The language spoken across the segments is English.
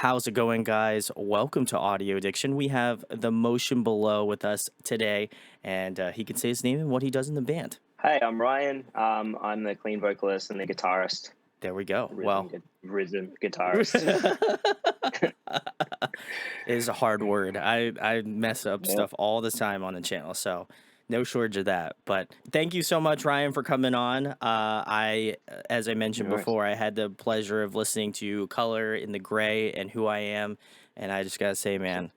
How's it going, guys? Welcome to Audio Addiction. We have the Motion Below with us today, and he can say his name and what he does in the band. Hey, I'm Ryan. I'm the clean vocalist and the guitarist, There we go. rhythm guitarist. It is a hard word. I mess up Yeah, stuff all the time on the channel, so no shortage of that. But thank you so much, Ryan, for coming on. As I mentioned no worries. before, I had the pleasure of listening to Color in the Gray and Who I Am, and I just gotta say, man,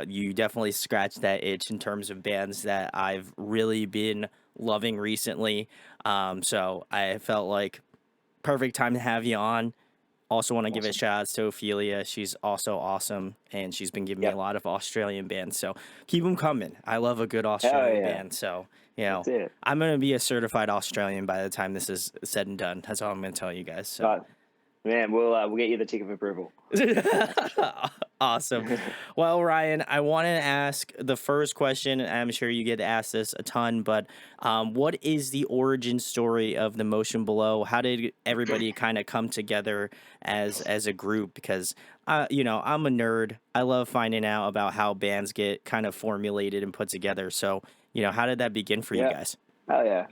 you definitely scratched that itch in terms of bands that I've really been loving recently. So I felt like perfect time to have you on. Also want to give a Awesome. shout out to Ophelia. She's also awesome, and she's been giving me a Yep. lot of Australian bands. So keep them coming. I love a good Oh Australian yeah, band. So, that's it. I'm going to be a certified Australian by the time this is said and done. That's all I'm going to tell you guys. So. But man, we'll get you the ticket of approval. That's for sure. Awesome. Well, Ryan, I want to ask the first question. I'm sure you get asked this a ton, but what is the origin story of the Motion Below? How did everybody kind of come together as a group? Because I'm a nerd. I love finding out about how bands get kind of formulated and put together. So, how did that begin for you Yeah. guys? Oh yeah.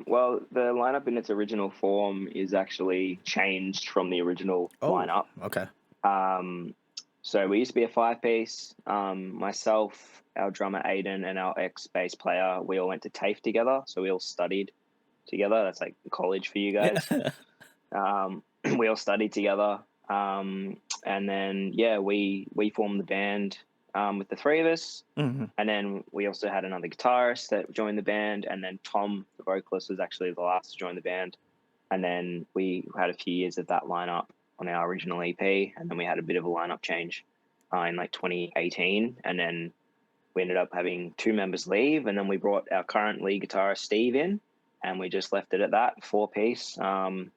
Well, the lineup in its original form is actually changed from the original Oh, lineup. okay. So we used to be a five-piece. Myself, our drummer Aiden, and our ex-bass player, we all went to TAFE together. So we all studied together. That's like college for you guys. We all studied together. And then, we formed the band with the three of us. Hmm. And then we also had another guitarist that joined the band. And then Tom, the vocalist, was actually the last to join the band. And then we had a few years of that lineup on our original EP. And then we had a bit of a lineup change in like 2018. And then we ended up having two members leave. And then we brought our current lead guitarist, Steve, in. And we just left it at that, four-piece. No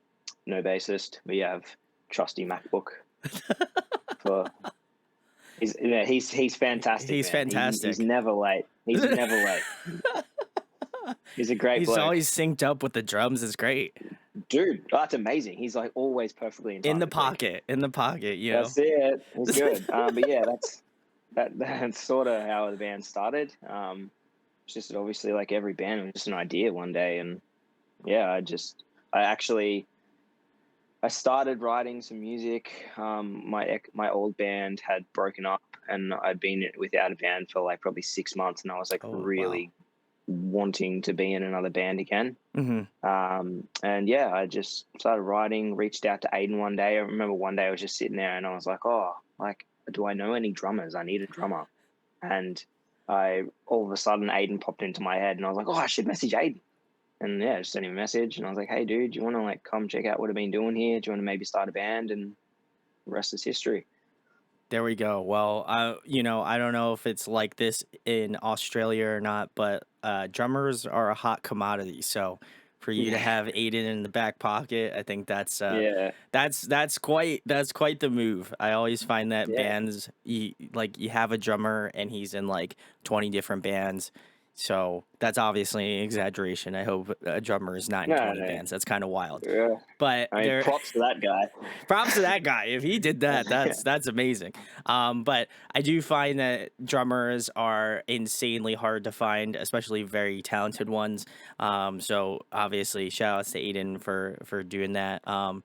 bassist. We have trusty MacBook for... He's fantastic. He's Man. fantastic. He's never late. He's never late. He's a great He's bloke. always synced up with the drums. It's great. Dude, that's amazing. He's like always perfectly in time. In the to click. pocket, That's it. He's good. But yeah, that's sort of how the band started. It's just obviously like every band, it was just an idea one day, and yeah, I started writing some music. My old band had broken up, and I'd been without a band for like probably 6 months, and I was like really wanting to be in another band again. Mm-hmm. And yeah, I just started writing. Reached out to Aiden one day. I remember one day I was just sitting there, and I was like, "Oh, like, do I know any drummers? I need a drummer." And all of a sudden, Aiden popped into my head, and I was like, "Oh, I should message Aiden." And yeah, I just sent him a message, and I was like, "Hey, dude, do you want to like come check out what I've been doing here? Do you want to maybe start a band?" And the rest is history. There we go. Well, I don't know if it's like this in Australia or not, but drummers are a hot commodity. So for you to have Aiden in the back pocket, I think Yeah, that's quite the move. I always find that yeah. bands you have a drummer and he's in like 20 different bands. So that's obviously an exaggeration. I hope a drummer is not in No, 20 no. bands. That's kind of wild. Yeah. But I mean, props to that guy. props to that guy. If he did that, that's amazing. But I do find that drummers are insanely hard to find, especially very talented ones. So obviously, shout outs to Aiden for doing that. And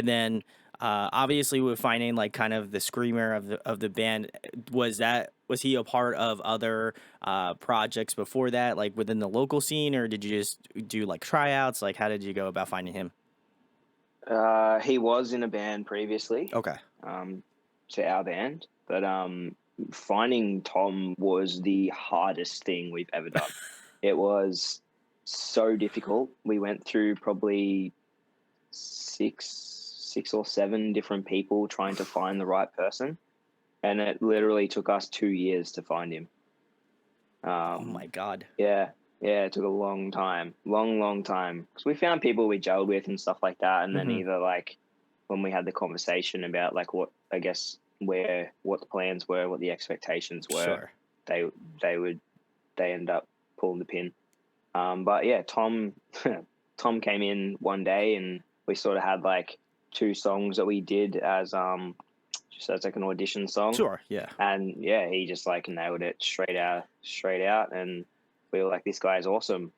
then obviously with finding like kind of the screamer of the band, was he a part of other projects before that, like within the local scene, or did you just do like tryouts? Like, how did you go about finding him? He was in a band previously, Okay. to our band, but finding Tom was the hardest thing we've ever done. It was so difficult. We went through probably six or seven different people trying to find the right person, and it literally took us 2 years to find him. Oh my God. Yeah, it took a long time, long time, because we found people we gelled with and stuff like that, and then Mhm. either like when we had the conversation about like what the plans were, what the expectations were, Sure. they end up pulling the pin. But yeah, Tom Tom came in one day, and we sort of had like two songs that we did as just as like an audition song. Sure, yeah. And yeah, he just like nailed it straight out. And we were like, this guy is awesome.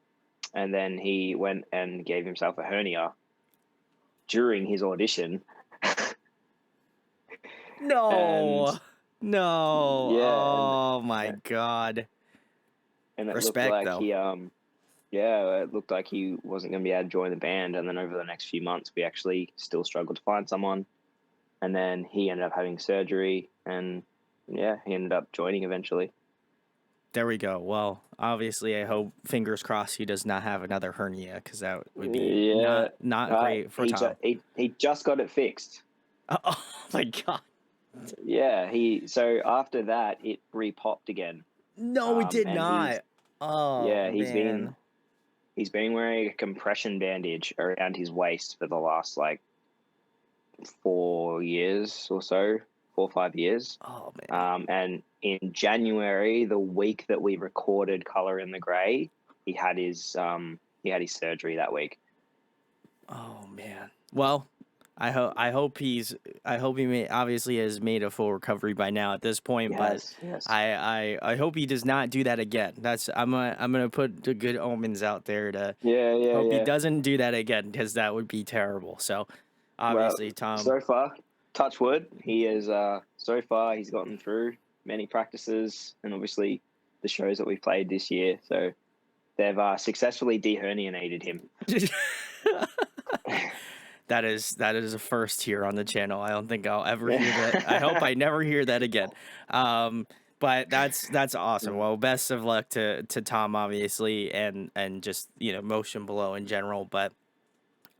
And then he went and gave himself a hernia during his audition. And No. No. yeah, Oh my god. and it looked Respect like though. it looked like he wasn't going to be able to join the band. And then over the next few months, we actually still struggled to find someone. And then he ended up having surgery, and yeah, he ended up joining eventually. There we go. Well, obviously I hope, fingers crossed, he does not have another hernia, cuz that would be Yeah, not great for Tom. he just got it fixed. Oh, my god. Yeah, he so after that it repopped again. No, it did And not. Oh man. he's been wearing a compression bandage around his waist for the last like 4 years or so, 4 or 5 years. Oh man. And in January, the week that we recorded Color in the Grey, he had his surgery that week. Oh man. Well, I hope he obviously has made a full recovery by now at this point, but Yes, yes. I hope he does not do that again. I'm gonna put the good omens out there to Yeah, yeah, hope he yeah. doesn't do that again, because that would be terrible. So Well, obviously, Tom. so far, touch wood, he is so far he's gotten through many practices and obviously the shows that we played this year. So they've successfully deherniated him. That is a first here on the channel. I don't think I'll ever hear that. I hope I never hear that again. But that's awesome. Well, best of luck to Tom, obviously, and just, Motion Below in general. But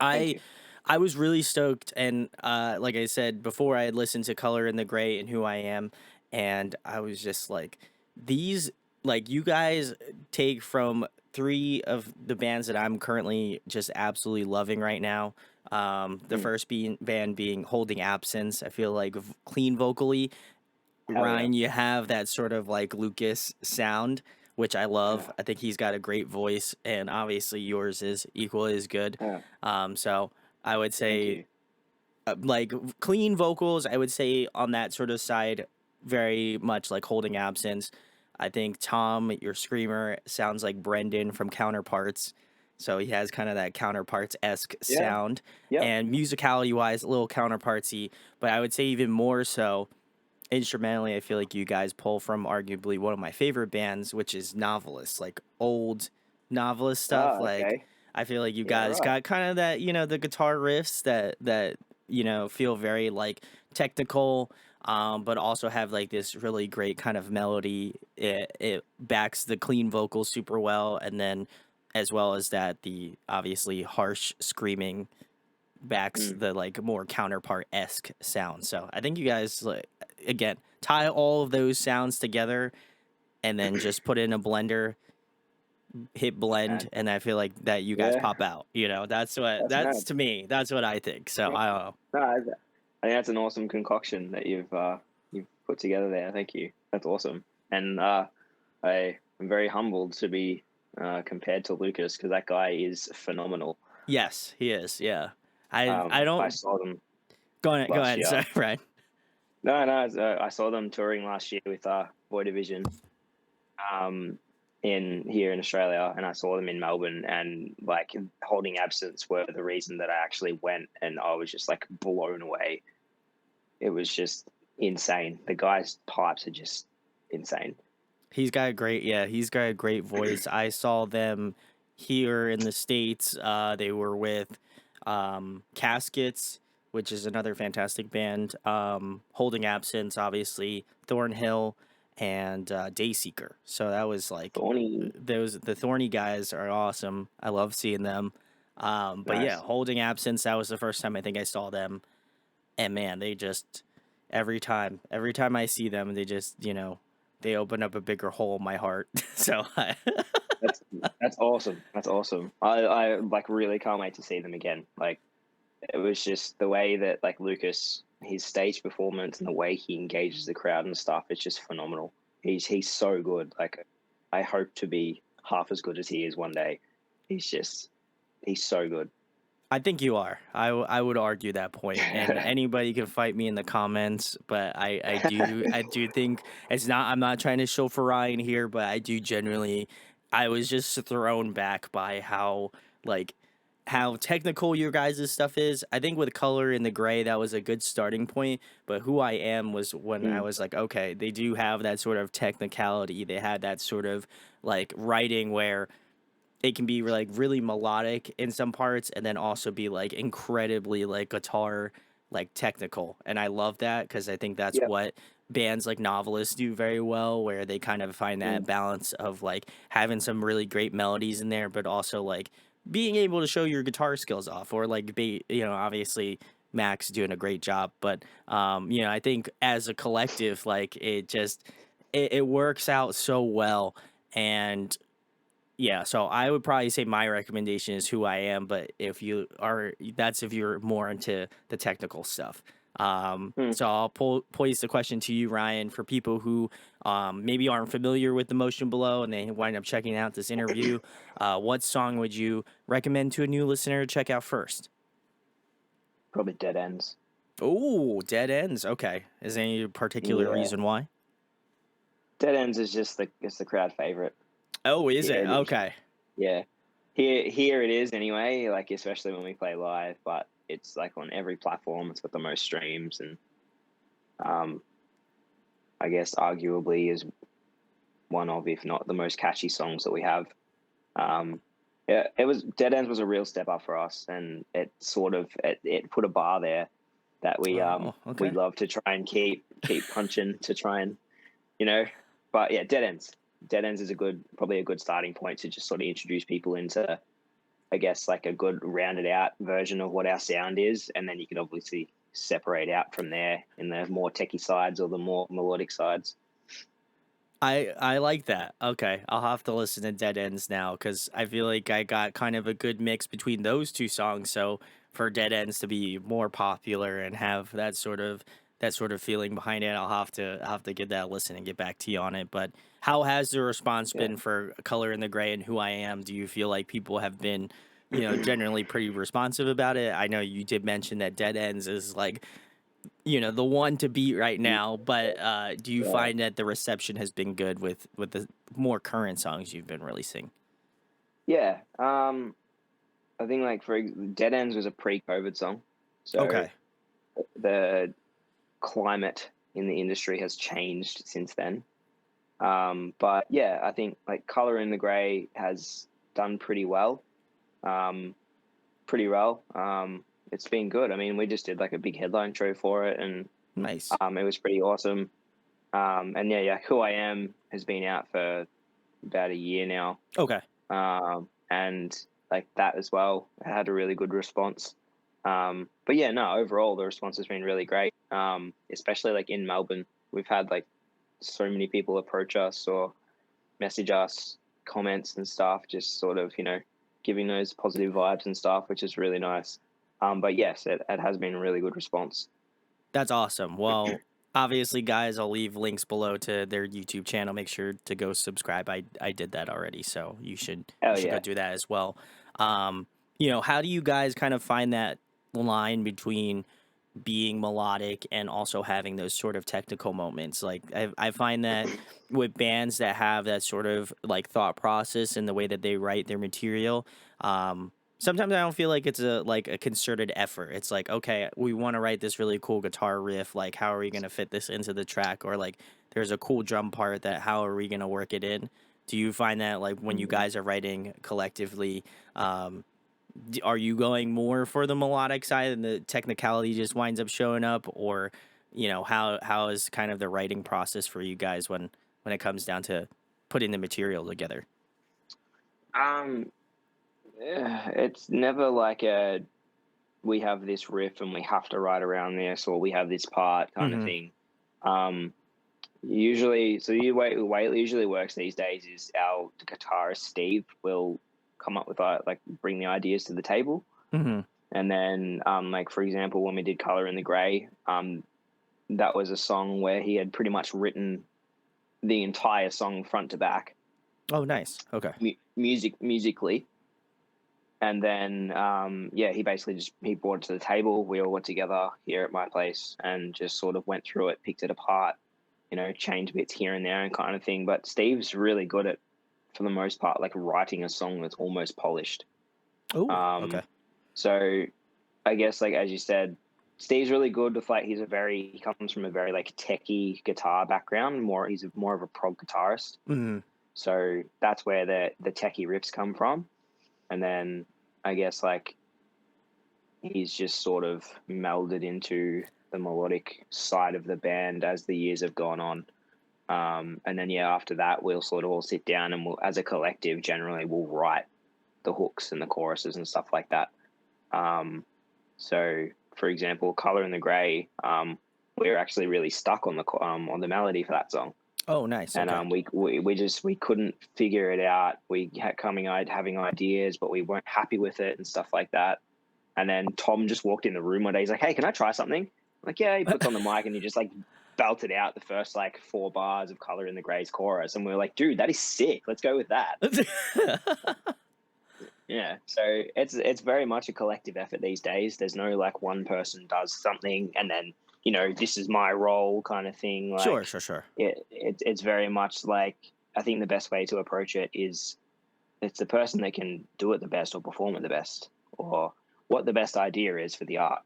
Thank I you. I was really stoked, and like I said before, I had listened to Color in the Gray and Who I Am, and I was just like, these, like, you guys take from three of the bands that I'm currently just absolutely loving right now. The Mm. first band being Holding Absence. I feel like clean vocally, Hell yeah. Ryan, you have that sort of like Lucas sound, which I love. Yeah. I think he's got a great voice, and obviously yours is equally as good. Yeah. So I would Thank say, you. like, clean vocals, I would say on that sort of side, very much like Holding Absence. I think Tom, your screamer, sounds like Brendan from Counterparts. So he has kind of that Counterparts esque Yeah. sound. Yep. And musicality wise, a little counterpartsy, but I would say even more so instrumentally. I feel like you guys pull from arguably one of my favorite bands, which is Novelist, like old Novelist stuff. Ah, Like, okay. I feel like you Yeah, guys right. got kind of that, the guitar riffs that feel very like technical, but also have like this really great kind of melody. It backs the clean vocals super well, and then as well as that, the obviously harsh screaming backs Mm. the like more counterpart esque sound. So I think you guys, like, again, tie all of those sounds together and then just put it in a blender, hit blend, And and I feel like that you guys yeah, pop out. That's that's that's mad. to me. That's what I think. So Yeah. I don't know. No, I think that's an awesome concoction that you've put together there. Thank you. That's awesome. And I am very humbled to be compared to Lucas, because that guy is phenomenal. Yes, he is. Yeah. I I don't saw them go last ahead. year. Sorry, right. No, I saw them touring last year with Boy Division, um, in here in Australia, and I saw them in Melbourne, and like Holding Absence were the reason that I actually went, and I was just like blown away. It was just insane. The guy's pipes are just insane. He's got a great voice. I saw them here in the States. They were with Caskets, which is another fantastic band. Holding Absence, obviously, Thornhill, and Dayseeker. So that was like, Thorny, the Thorny guys are awesome. I love seeing them. But yeah, nice. Holding Absence, that was the first time I think I saw them. And man, they just, every time I see them, they just, they open up a bigger hole in my heart. So That's that's awesome. That's awesome. I like really can't wait to see them again. Like, it was just the way that like Lucas, his stage performance and the way he engages the crowd and stuff, it's just phenomenal. He's so good. Like, I hope to be half as good as he is one day. He's so good. I think you are. I would argue that point, and anybody can fight me in the comments, but I do think it's not. I'm not trying to show for Ryan here, but I do genuinely. I was just thrown back by like how technical your guys' stuff is. I think with Color in the Gray, that was a good starting point. But Who I Am was when I Mm, was like, okay, they do have that sort of technicality. They had that sort of like writing where it can be like really melodic in some parts and then also be like incredibly like guitar like technical, and I love that because I think that's yep. what bands like Novelists do very well, where they kind of find that Mm, balance of like having some really great melodies in there but also like being able to show your guitar skills off, or like be, obviously Max doing a great job, but I think as a collective, like it works out so well. And yeah, so I would probably say my recommendation is Who I Am, but that's if you're more into the technical stuff. mm. So I'll pose the question to you, Ryan, for people who maybe aren't familiar with the Motion Below and they wind up checking out this interview. What song would you recommend to a new listener to check out first? Probably Dead Ends. Oh, Dead Ends. Okay. Is there any particular Yeah, reason why? Dead Ends is just the crowd favorite. Oh, is Here it? it is. Okay. Yeah, here it is anyway. Like especially when we play live, but it's like on every platform. It's got the most streams, and um, I guess arguably is one of, if not the most catchy songs that we have. Um, yeah, it was Dead Ends was a real step up for us, and it put a bar there that Oh, we okay. love to try and keep punching to try and you know. But yeah, Dead Ends. Dead Ends is probably a good starting point to just sort of introduce people into, I guess, like a good rounded out version of what our sound is, and then you can obviously separate out from there in the more techie sides or the more melodic sides. I like that. Okay, I'll have to listen to Dead Ends now because I feel like I got kind of a good mix between those two songs. So for Dead Ends to be more popular and have that sort of feeling behind it, I'll have to give that a listen and get back to you on it. But how has the response Yeah. been for Color in the Gray and Who I Am? Do you feel like people have been, generally pretty responsive about it? I know you did mention that Dead Ends is like the one to beat right now. But do you Yeah. find that the reception has been good with the more current songs you've been releasing? Yeah. I think like for Dead Ends was a pre-COVID song, so Okay. the climate in the industry has changed since then. But yeah, I think like Color in the Gray has done pretty well. Um, Pretty well. It's been good. I mean, we just did like a big headline show for it, and Nice. it was pretty awesome. And yeah, Who I Am has been out for about a year now, Okay. and like that as well had a really good response. But yeah, no, overall the response has been really great. Especially like in Melbourne, we've had like so many people approach us or message us comments and stuff, just sort of giving those positive vibes and stuff, which is really nice. But yes, it has been a really good response. That's awesome. Well, obviously, guys, I'll leave links below to their YouTube channel. Make sure to go subscribe. I did that already, so you Hell should go yeah. do that as well. How do you guys kind of find that line between being melodic and also having those sort of technical moments? Like I find that with bands that have that sort of like thought process in the way that they write their material, sometimes I don't feel like it's a concerted effort. It's like, okay, we want to write this really cool guitar riff, like how are we going to fit this into the track, or like there's a cool drum part that how are we going to work it in? Do you find that like when you Mhm. guys are writing collectively, are you going more for the melodic side and the technicality just winds up showing up, or how is kind of the writing process for you guys when it comes down to putting the material together? Um, it's never like a we have this riff and we have to write around this, or we have this part kind of Mm-hmm. thing. Um, Usually, so the way it usually works these days is our guitarist Steve will come up with like bring the ideas to the table, Mm-hmm. and then like for example when we did Color in the Gray, that was a song where he had pretty much written the entire song front to back, Oh, nice. Okay. musically, And then yeah, he basically just he brought it to the table. We all got together here at my place and just sort of went through it, picked it apart, changed bits here and there and kind of thing. But Steve's really good at, for the most part, like writing a song that's almost polished. Oh, Um, okay. so I guess, like as you said, Steve's really good with, like, he comes from a very like techie guitar background. He's more of a prog guitarist. Mm. So that's where the techie riffs come from. And then I guess, like, he's just sort of melded into the melodic side of the band as the years have gone on. And then yeah, after that, we'll sort of all sit down and we'll, as a collective, generally we'll write the hooks and the choruses and stuff like that. So, for example, "Color in the Gray," we were actually really stuck on the melody for that song, Oh, nice. and Okay. we couldn't figure it out. We had having ideas, but we weren't happy with it and stuff like that. And then Tom just walked in the room one day. He's like, "Hey, can I try something?" I'm like, yeah. He puts on the mic and he just like belted out the first like 4 bars of "Color in the Gray's" chorus, and we were like, "Dude, that is sick. Let's go with that." Yeah. So it's very much a collective effort these days. There's no like one person does something and then, this is my role kind of thing. Sure, Like, sure, sure. it's very much like, I think the best way to approach it is, it's the person that can do it the best or perform it the best, or what the best idea is for the art.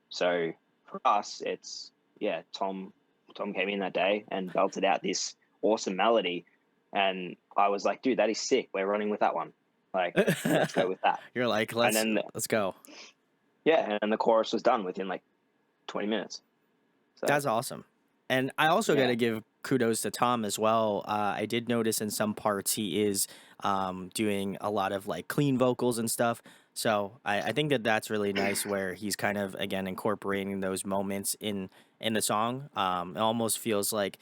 So for us, it's, yeah, Tom came in that day and belted out this awesome melody, and I was like, dude, that is sick. We're running with that one. Like, let's go with that. You're like, And let's then let's go. yeah, and the chorus was done within like 20 minutes. So That's awesome. And I also got yeah, to give kudos to Tom as well. I did notice in some parts he is doing a lot of like clean vocals and stuff. So I think that that's really nice where he's kind of again incorporating those moments in the song. It almost feels like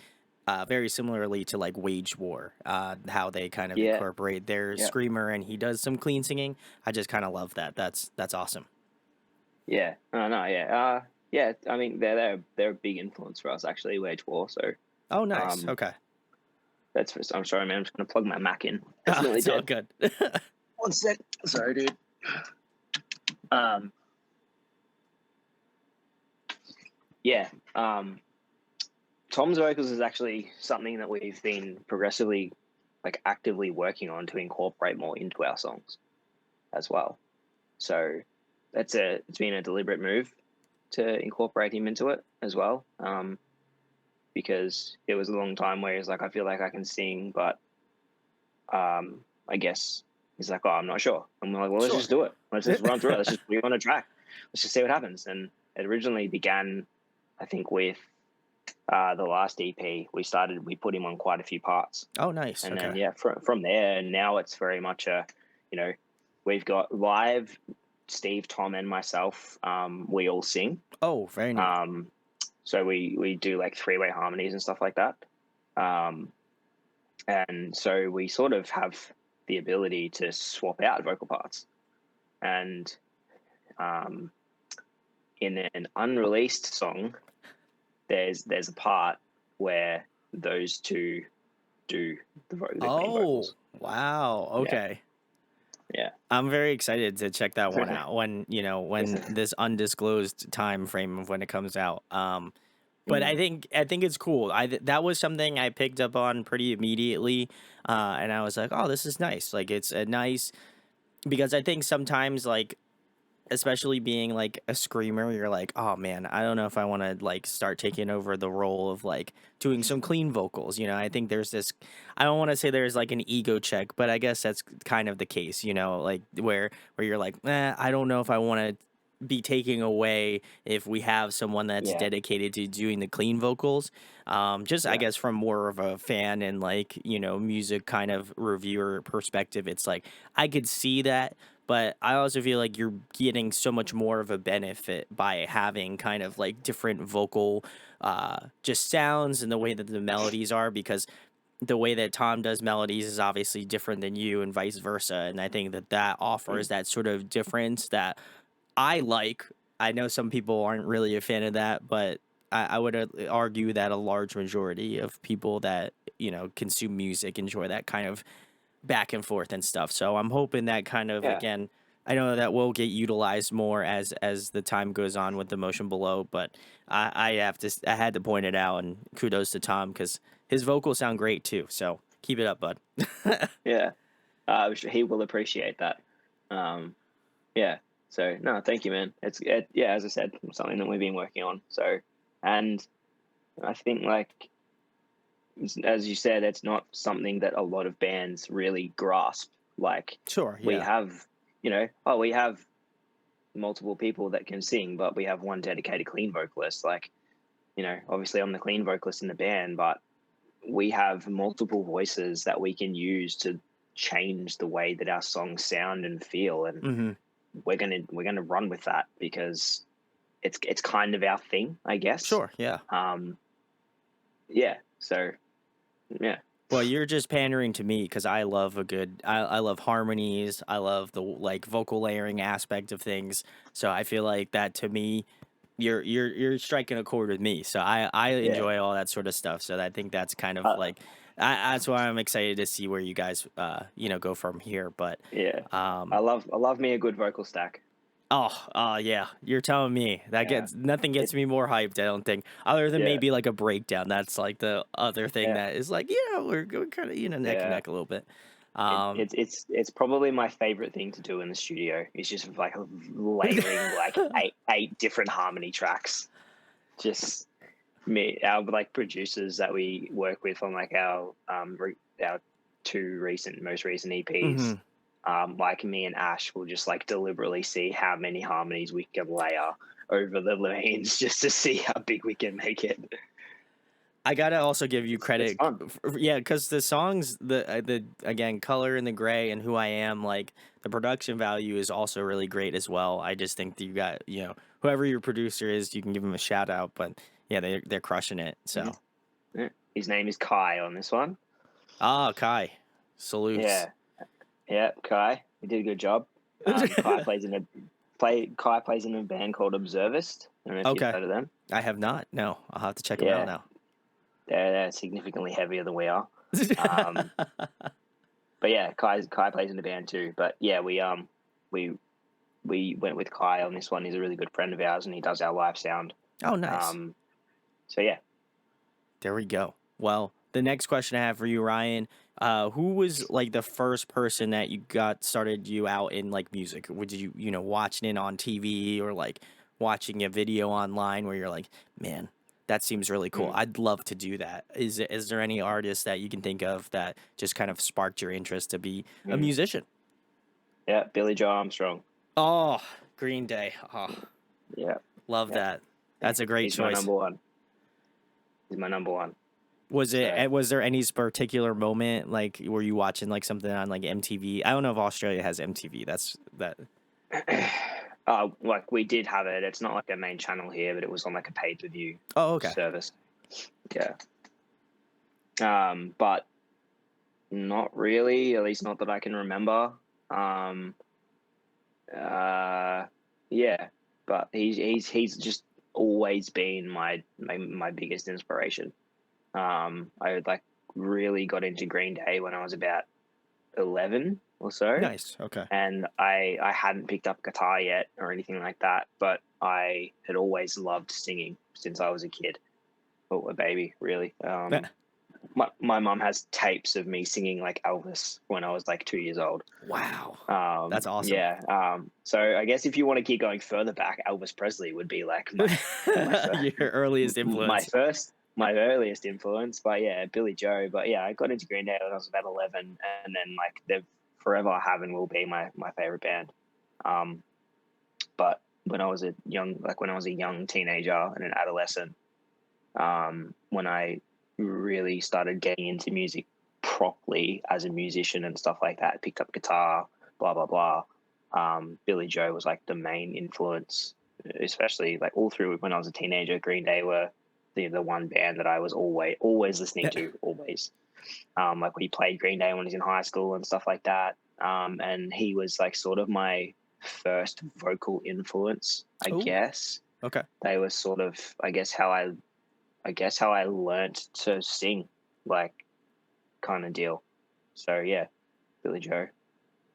very similarly to like Wage War, how they kind of yeah, incorporate their yeah, screamer and he does some clean singing. I just kind of love that. That's awesome. yeah. Oh no, yeah, yeah. I mean, they're a big influence for us actually. Wage War. So Oh, nice. um, Okay. that's for. I'm sorry, man. I'm just gonna plug my Mac in. It's nearly It's all dead. good. One sec. Sorry, dude. Um, yeah. Tom's vocals is actually something that we've been progressively, like, actively working on to incorporate more into our songs as well. So it's been a deliberate move to incorporate him into it as well. Because it was a long time where he's like, I feel like I can sing, but I guess he's like, oh, I'm not sure. I'm like, well, let's just Sure. do it. Let's just run through it. Let's just put you on a track. Let's just see what happens. And it originally began, I think, with the last EP. We put him on quite a few parts, Oh, nice. and Okay. then yeah, from there, now it's very much a, you know, we've got live Steve, Tom, and myself. We all sing. Oh, very neat. Um, so we do like 3-way harmonies and stuff like that. Um, and so we sort of have the ability to swap out vocal parts. And um, in an unreleased song, there's a part where those two do the clean Oh, vocals. wow. Yeah, Okay. yeah. I'm very excited to check that one out when, Yes. when this undisclosed time frame of when it comes out. But Mm. I think it's cool. That was something I picked up on pretty immediately, and I was like, "Oh, this is nice." Like it's a nice because I think sometimes like especially being like a screamer, you're like, oh man, I don't know if I want to like start taking over the role of like doing some clean vocals. I think there's this, I don't want to say there's like an ego check, but I guess that's kind of the case, like where you're like, I don't know if I want to be taking away if we have someone that's Yeah, dedicated to doing the clean vocals. Just I yeah, guess from more of a fan and like, music kind of reviewer perspective, it's like I could see that, but I also feel like you're getting so much more of a benefit by having kind of like different vocal just sounds and the way that the melodies are because the way that Tom does melodies is obviously different than you and vice versa, and I think that that mm, offers that sort of difference that I like. I know some people aren't really a fan of that, but I would argue that a large majority of people that consume music enjoy that kind of back and forth and stuff. So I'm hoping that kind of yeah, again I know that will get utilized more as the time goes on with the motion below, but I had to point it out, and kudos to Tom because his vocals sound great too. So keep it up, bud. Yeah, he will appreciate that. Um, yeah. So no, thank you, man. Yeah, as I said, something that we've been working on. So, and I think like as you said, it's not something that a lot of bands really grasp. Like Sure, we yeah. have, we have multiple people that can sing, but we have one dedicated clean vocalist. Like, obviously I'm the clean vocalist in the band, but we have multiple voices that we can use to change the way that our songs sound and feel. And Hmm. we're gonna run with that because it's kind of our thing, I guess. Sure, yeah. Um, yeah. So yeah. Well, you're just pandering to me because I love I love harmonies. I love the like vocal layering aspect of things. So I feel like that to me, you're striking a chord with me. So I Yeah. enjoy all that sort of stuff. So I think that's kind of Uh, like that's why I'm excited to see where you guys go from here. But yeah. I um love me a good vocal stack. yeah, you're telling me that Yeah. gets nothing It gets me more hyped. I don't think other than yeah. maybe like a breakdown. That's like the other thing Yeah. that is like yeah, we're kind of neck and Yeah. neck a little bit. It's probably my favorite thing to do in the studio. Is just like layering like eight different harmony tracks. Just me, our like producers that we work with on like our most recent EPs. Mhm. Like me and Ash will just like deliberately see how many harmonies we can layer over the lanes just to see how big we can make it. I gotta also give you It's credit, fun. yeah, because the songs, the again, color in the gray and who I am, like the production value is also really great as well. I just think that you got, whoever your producer is, you can give them a shout out. But yeah, they're crushing it. Hmm. So Yeah. His name is Kai on this one. Kai, salutes. Yeah, yeah, Kai. He did a good job. Kai plays in a band called Observist. I don't know if you've Okay, heard of them. I have not. No, I'll have to check them out Yeah, now. they're significantly heavier than we are. Um, but yeah, Kai plays in the band too. But yeah, we we went with Kai on this one. He's a really good friend of ours, and he does our live sound. Oh, nice. Um, so yeah. There we go. Well, the next question I have for you, Ryan, who was like the first person that you got started you out in like music? Would you, watching it on TV or like watching a video online where you're like, man, that seems really cool. Mm, I'd love to do that. Is there any artist that you can think of that just kind of sparked your interest to be a mm. musician? Yeah, Billy Joe Armstrong. Oh, Green Day. Oh, Yeah, love yeah. that. That's a great He's my choice. number one. He's my number one. So Was there any particular moment like were you watching like something on like MTV? I don't know if Australia has MTV. That's that. like we did have it. It's not like a main channel here, but it was on like a pay-per-view Oh, okay. service. Yeah. But not really, at least not that I can remember. Um, yeah, but he's just always been my biggest inspiration. I like really got into Green Day when I was about 11 or so, Nice. Okay. and I hadn't picked up guitar yet or anything like that, but I had always loved singing since I was a kid, or a baby, really. My mum has tapes of me singing like Elvis when I was like 2 years old. Wow. That's awesome. Yeah. So I guess if you want to keep going further back, Elvis Presley would be like my Your earliest my influence. first my earliest influence. But yeah, Billy Joe. But yeah, I got into Green Day when I was about 11, and then like they've forever have and will be my favorite band. Um, but when I was a young teenager and an adolescent, when I really started getting into music properly as a musician and stuff like that, picked up guitar, blah blah blah. Billy Joe was like the main influence, especially like all through when I was a teenager. Green Day were the one band that I was always listening to, always. Like we played Green Day when he was in high school and stuff like that. And he was like sort of my first vocal influence, I Oh, guess. okay. They were sort of, I guess how I learnt to sing, like kind of deal. So yeah, Billy Joe,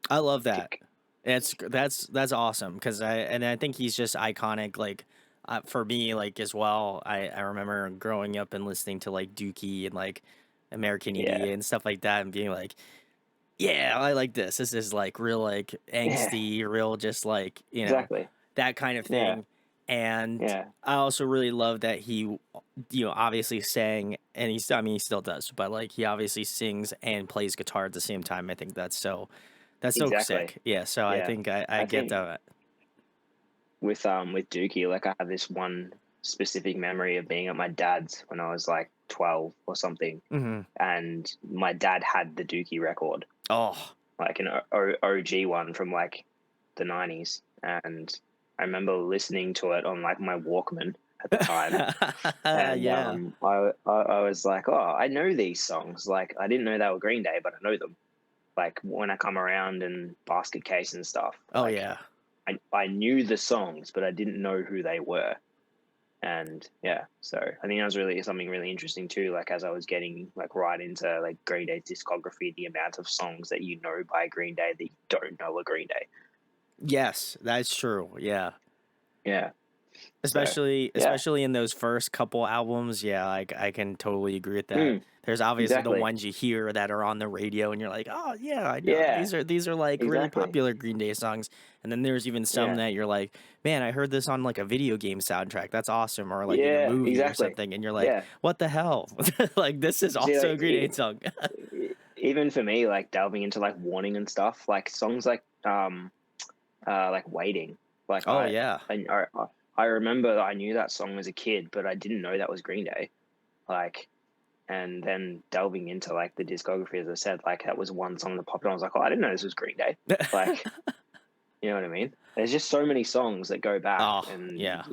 I love that. tick. That's awesome because I think he's just iconic. Like for me, like as well. I remember growing up and listening to like Dookie and like American Yeah, Idiot and stuff like that, and being like, yeah, I like this. This is like real like yeah, angsty, real just like exactly. that kind of Yeah, thing. And yeah, I also really love that he, obviously sang, and I mean, he still does, but like he obviously sings and plays guitar at the same time. I think that's so exactly. sick. Yeah, so I Yeah, think I I get think that. with Dookie, like I have this one specific memory of being at my dad's when I was like 12 or something, Hmm. and my dad had the Dookie record, Oh, like an OG one from like the 90s, and I remember listening to it on like my Walkman at the time, and yeah. I was like, oh, I know these songs. Like I didn't know they were Green Day, but I know them. Like when I come around and Basket Case and stuff, Oh like yeah. I knew the songs, but I didn't know who they were. And yeah, so I think that was really something really interesting too. Like as I was getting like right into like Green Day's discography, the amount of songs that you know by Green Day that you don't know are Green Day. Yes, that's true. Yeah. Yeah. So yeah. Especially in those first couple albums, yeah, like I can totally agree with that. Mm, There's obviously the exactly. ones you hear that are on the radio and you're like, "Oh, yeah, I know. Yeah. These are like really Exactly. popular Green Day songs." And then there's even some Yeah. that you're like, "Man, I heard this on like a video game soundtrack. That's awesome." Or like in a Yeah. movie or Exactly. something and you're like, Yeah. "What the hell?" Like this is See, also a Green Day song. even for me, like delving into like Warning and stuff, like songs like Waiting. Like Oh, yeah. I remember I knew that song as a kid, but I didn't know that was Green Day. Like, and then delving into like the discography, as I said, like that was one song that popped on. I was like, oh, I didn't know this was Green Day. Like, you know what I mean? There's just so many songs that go back, Oh, and yeah.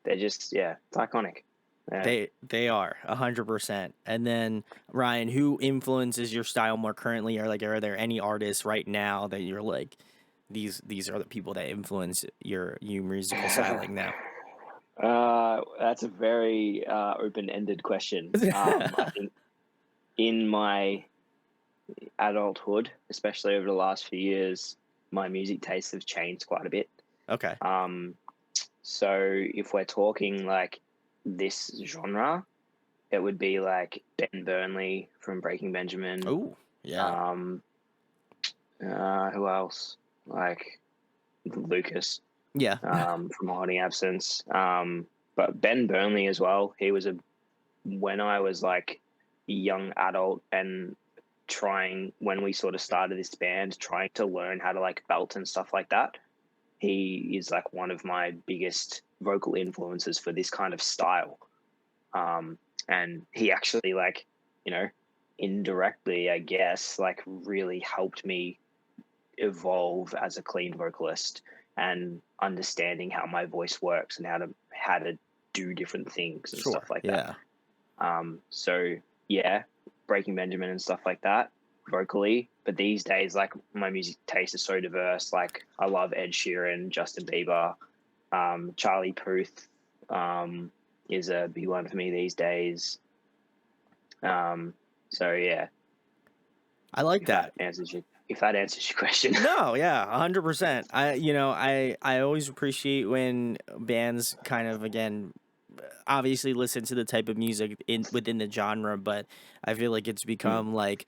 they're just yeah, it's iconic. Yeah. They are 100%. And then Ryan, who influences your style more currently? Or like, are there any artists right now that you're like, these are the people that influence your musical styling now? That's a very open-ended question. I think in my adulthood, especially over the last few years, my music tastes have changed quite a bit. Okay. Um, so if we're talking like this genre, it would be like Ben Burnley from Breaking Benjamin. Oh, yeah. Um, who else? Like Lucas Yeah. from Holding Absence. But Ben Burnley as well. He was when I was like a young adult and trying when we sort of started this band, trying to learn how to like belt and stuff like that. He is like one of my biggest vocal influences for this kind of style. And he actually like, you know, indirectly, I guess, like really helped me evolve as a clean vocalist and understanding how my voice works and how to do different things and stuff Sure. like that. Yeah. So yeah, Breaking Benjamin and stuff like that vocally. But these days, like my music taste is so diverse. Like I love Ed Sheeran, Justin Bieber, Charlie Puth is a big one for me these days. Um, so yeah, I like that. if that answers your question. No, yeah, 100%. I always appreciate when bands kind of again obviously listen to the type of music in within the genre, but I feel like it's Mm, become like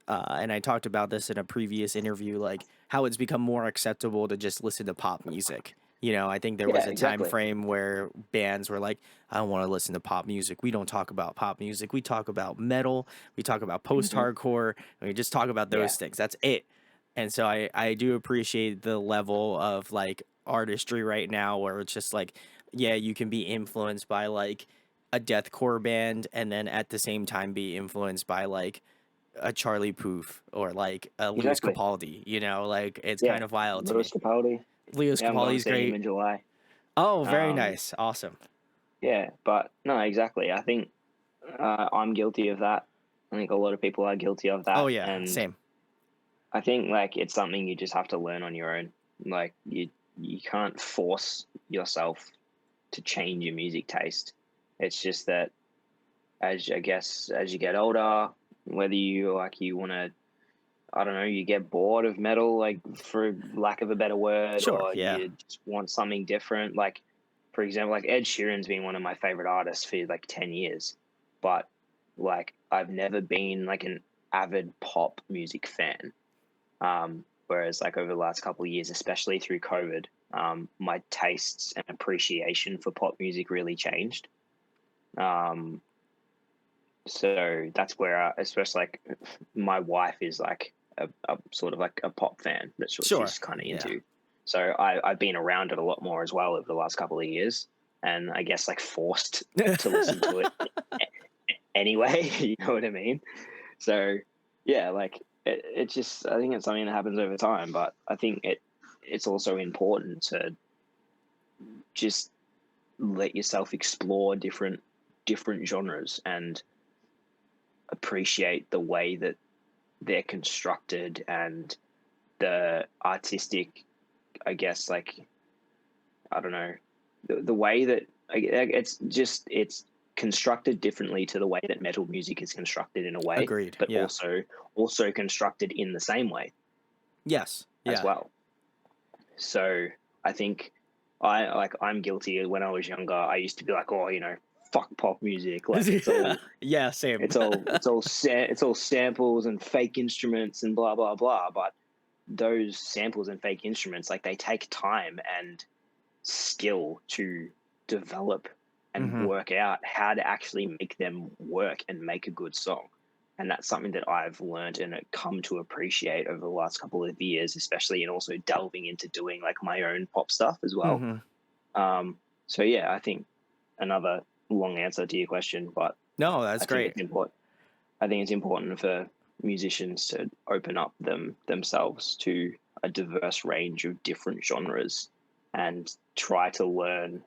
and I talked about this in a previous interview, like how it's become more acceptable to just listen to pop music. I think there was yeah, a time exactly. frame where bands were like, I don't want to listen to pop music. We don't talk about pop music. We talk about metal. We talk about post Hmm. hardcore. We just talk about Yeah, those things. That's it. And so I do appreciate the level of like artistry right now where it's just like, yeah, you can be influenced by like a deathcore band and then at the same time be influenced by like a Charlie Puth or like a Lewis exactly. Capaldi, like it's Yeah, kind of wild to Lewis me. Capaldi. Lewis Yeah, I'm going to Capaldi's see him great. in July. Oh, very Um, nice. Awesome. yeah, but no, exactly. I think I'm guilty of that. I think a lot of people are guilty of Oh that, yeah, and same. I think like it's something you just have to learn on your own. Like you can't force yourself to change your music taste. It's just that as I guess as you get older, whether you want to I don't know, you get bored of metal, like for lack of a better word, Sure, or yeah. you just want something different. Like, for example, like Ed Sheeran's been one of my favorite artists for like 10 years, but like I've never been like an avid pop music fan. Whereas like over the last couple of years, especially through COVID, my tastes and appreciation for pop music really changed. Um, so that's where, especially like my wife is like a sort of like a pop fan. That's what Sure. she's kind of Yeah. into. So I've been around it a lot more as well over the last couple of years, and I guess like forced to listen to it anyway. You know what I mean? So yeah, like it just, I think it's something that happens over time, but I think it's also important to just let yourself explore different genres and appreciate the way that they're constructed and the artistic, I guess, like, I don't know, the way that it's constructed differently to the way that metal music is constructed in a way, Agreed. but Yeah. also constructed in the same way Yes. as Yeah. well. So I think I'm guilty. When I was younger, I used to be like, oh, fuck pop music, like Yeah, same. it's all samples and fake instruments and blah blah blah. But those samples and fake instruments, like, they take time and skill to develop and Mhm. work out how to actually make them work and make a good song. And that's something that I've learned and come to appreciate over the last couple of years, especially, and also delving into doing like my own pop stuff as well. Mhm. So yeah, I think another long answer to your question, but No, I that's think great. it's important. I think it's important for musicians to open up themselves to a diverse range of different genres and try to learn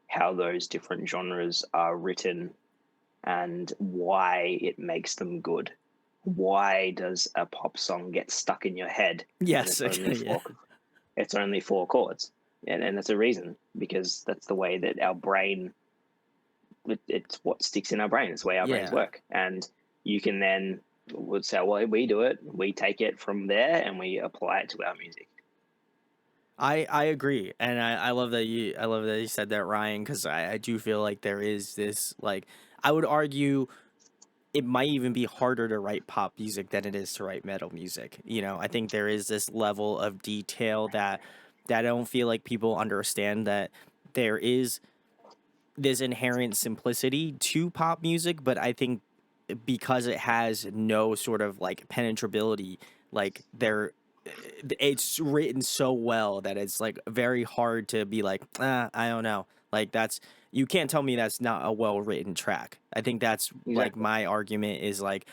how those different genres are written and why it makes them good. Why does a pop song get stuck in your head when Yes. Yeah. it's only four chords? And that's a reason, because that's the way that our brain, it's what sticks in our brain. It's the way our brains Yeah. work. And you can then would say, well, we do it. We take it from there and we apply it to our music. I agree, and I love that you said that, Ryan, because I do feel like there is this, like, I would argue it might even be harder to write pop music than it is to write metal music. I think there is this level of detail that I don't feel like people understand, that there is this inherent simplicity to pop music, but I think because it has no sort of like penetrability, like it's written so well that it's like very hard to be like, I don't know. Like, that's, you can't tell me that's not a well written track. I think that's like Exactly. my argument is like,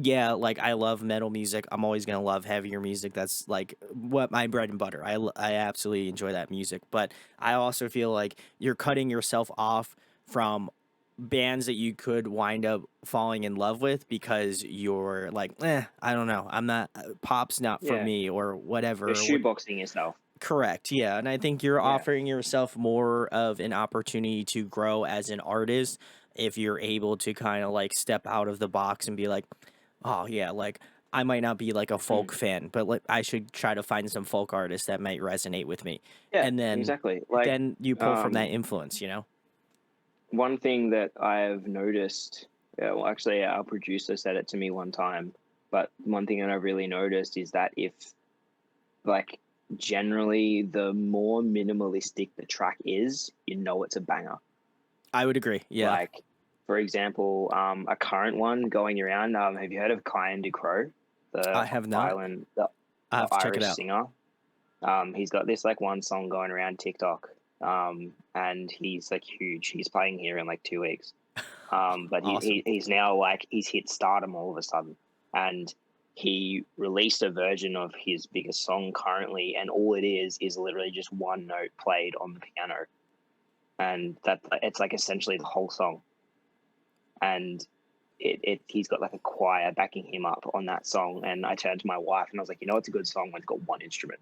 yeah, like I love metal music. I'm always gonna love heavier music. That's like what my bread and butter. I absolutely enjoy that music, but I also feel like you're cutting yourself off from bands that you could wind up falling in love with because you're like, I don't know, I'm not, pop's not for Yeah. me or You're whatever. shoeboxing yourself. Correct. Yeah. And I think you're Yeah. offering yourself more of an opportunity to grow as an artist if you're able to kind of like step out of the box and be like, oh, yeah, like I might not be like a folk Mm. fan, but like I should try to find some folk artists that might resonate with me. Yeah, And then exactly. Like, you pull from that influence, one thing that I've noticed, well, actually, our producer said it to me one time, but one thing that I've really noticed is that if, like, generally the more minimalistic the track is, it's a banger. I would agree. Yeah. Like, for example, a current one going around. Have you heard of Kyan DeCrow, I the have not. island, I the have to check it Irish out. singer? He's got this like one song going around TikTok, and he's like huge. He's playing here in like 2 weeks. But Awesome. he's now like he's hit stardom all of a sudden, and he released a version of his biggest song currently, and all it is literally just one note played on the piano, and that it's like essentially the whole song, and he's got like a choir backing him up on that song. And I turned to my wife and I was like, it's a good song when it's got one instrument.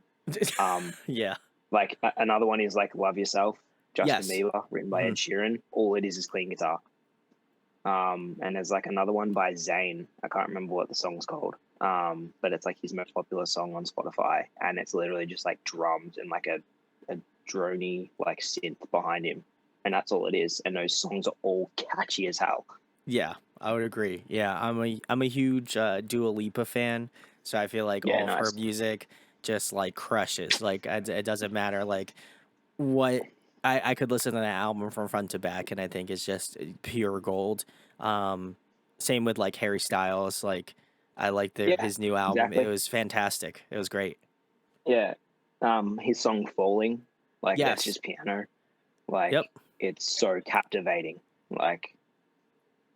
Um, Yeah. like another one is like "Love Yourself," Justin Yes. Bieber, written by Hmm. Ed Sheeran. All it is clean guitar. And there's like another one by Zayn. I can't remember what the song's called. but it's like his most popular song on Spotify, and it's literally just like drums and like a drony like synth behind him, and that's all it is. And those songs are all catchy as hell. Yeah, I would agree. Yeah, I'm a huge Dua Lipa fan, so I feel like Yeah, all of her nice. music just like crushes. Like it doesn't matter like what I could listen to that album from front to back, and I think it's just pure gold. Um, Same with like Harry Styles. Like I like Yeah, his new album. It exactly. was fantastic. It was great. Yeah, his song "Falling," like that's Yes. just piano. Like Yep. it's so captivating. Like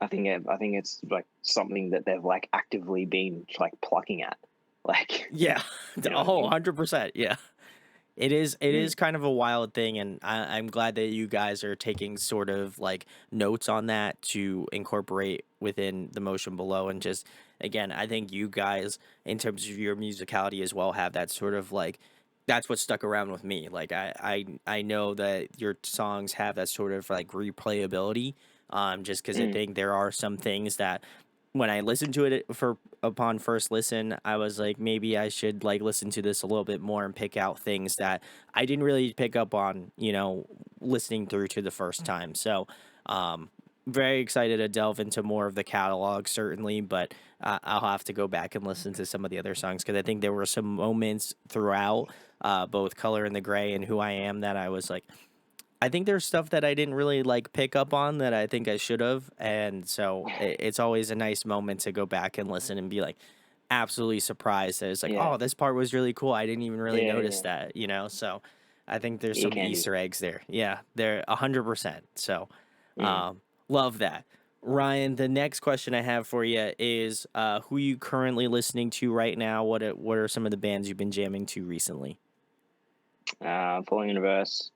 I think it's like something that they've like actively been like plucking at. Like, Yeah. you know what I Oh, mean? 100%. Yeah. It Mm. is kind of a wild thing, and I'm glad that you guys are taking sort of like notes on that to incorporate within the motion below. And just again, I think you guys, in terms of your musicality as well, have that sort of like that's what stuck around with me. Like I know that your songs have that sort of like replayability. Just because I Mm. think there are some things that when I listened to it for upon first listen, I was like, maybe I should like listen to this a little bit more and pick out things that I didn't really pick up on, listening through to the first time. So, um, very excited to delve into more of the catalog, certainly, but I'll have to go back and listen to some of the other songs because I think there were some moments throughout both Color and the Gray and Who I Am that I was like, I think there's stuff that I didn't really like pick up on that I think I should have, and so it's always a nice moment to go back and listen and be like absolutely surprised that it's like, Yeah, oh, this part was really cool. I didn't even really yeah, notice yeah. that. So I think there's You some can do. Easter eggs there. Yeah, they're 100%. So Mm. love that. Ryan, the next question I have for you is who you currently listening to right now? What are some of the bands you've been jamming to recently? Falling in Reverse,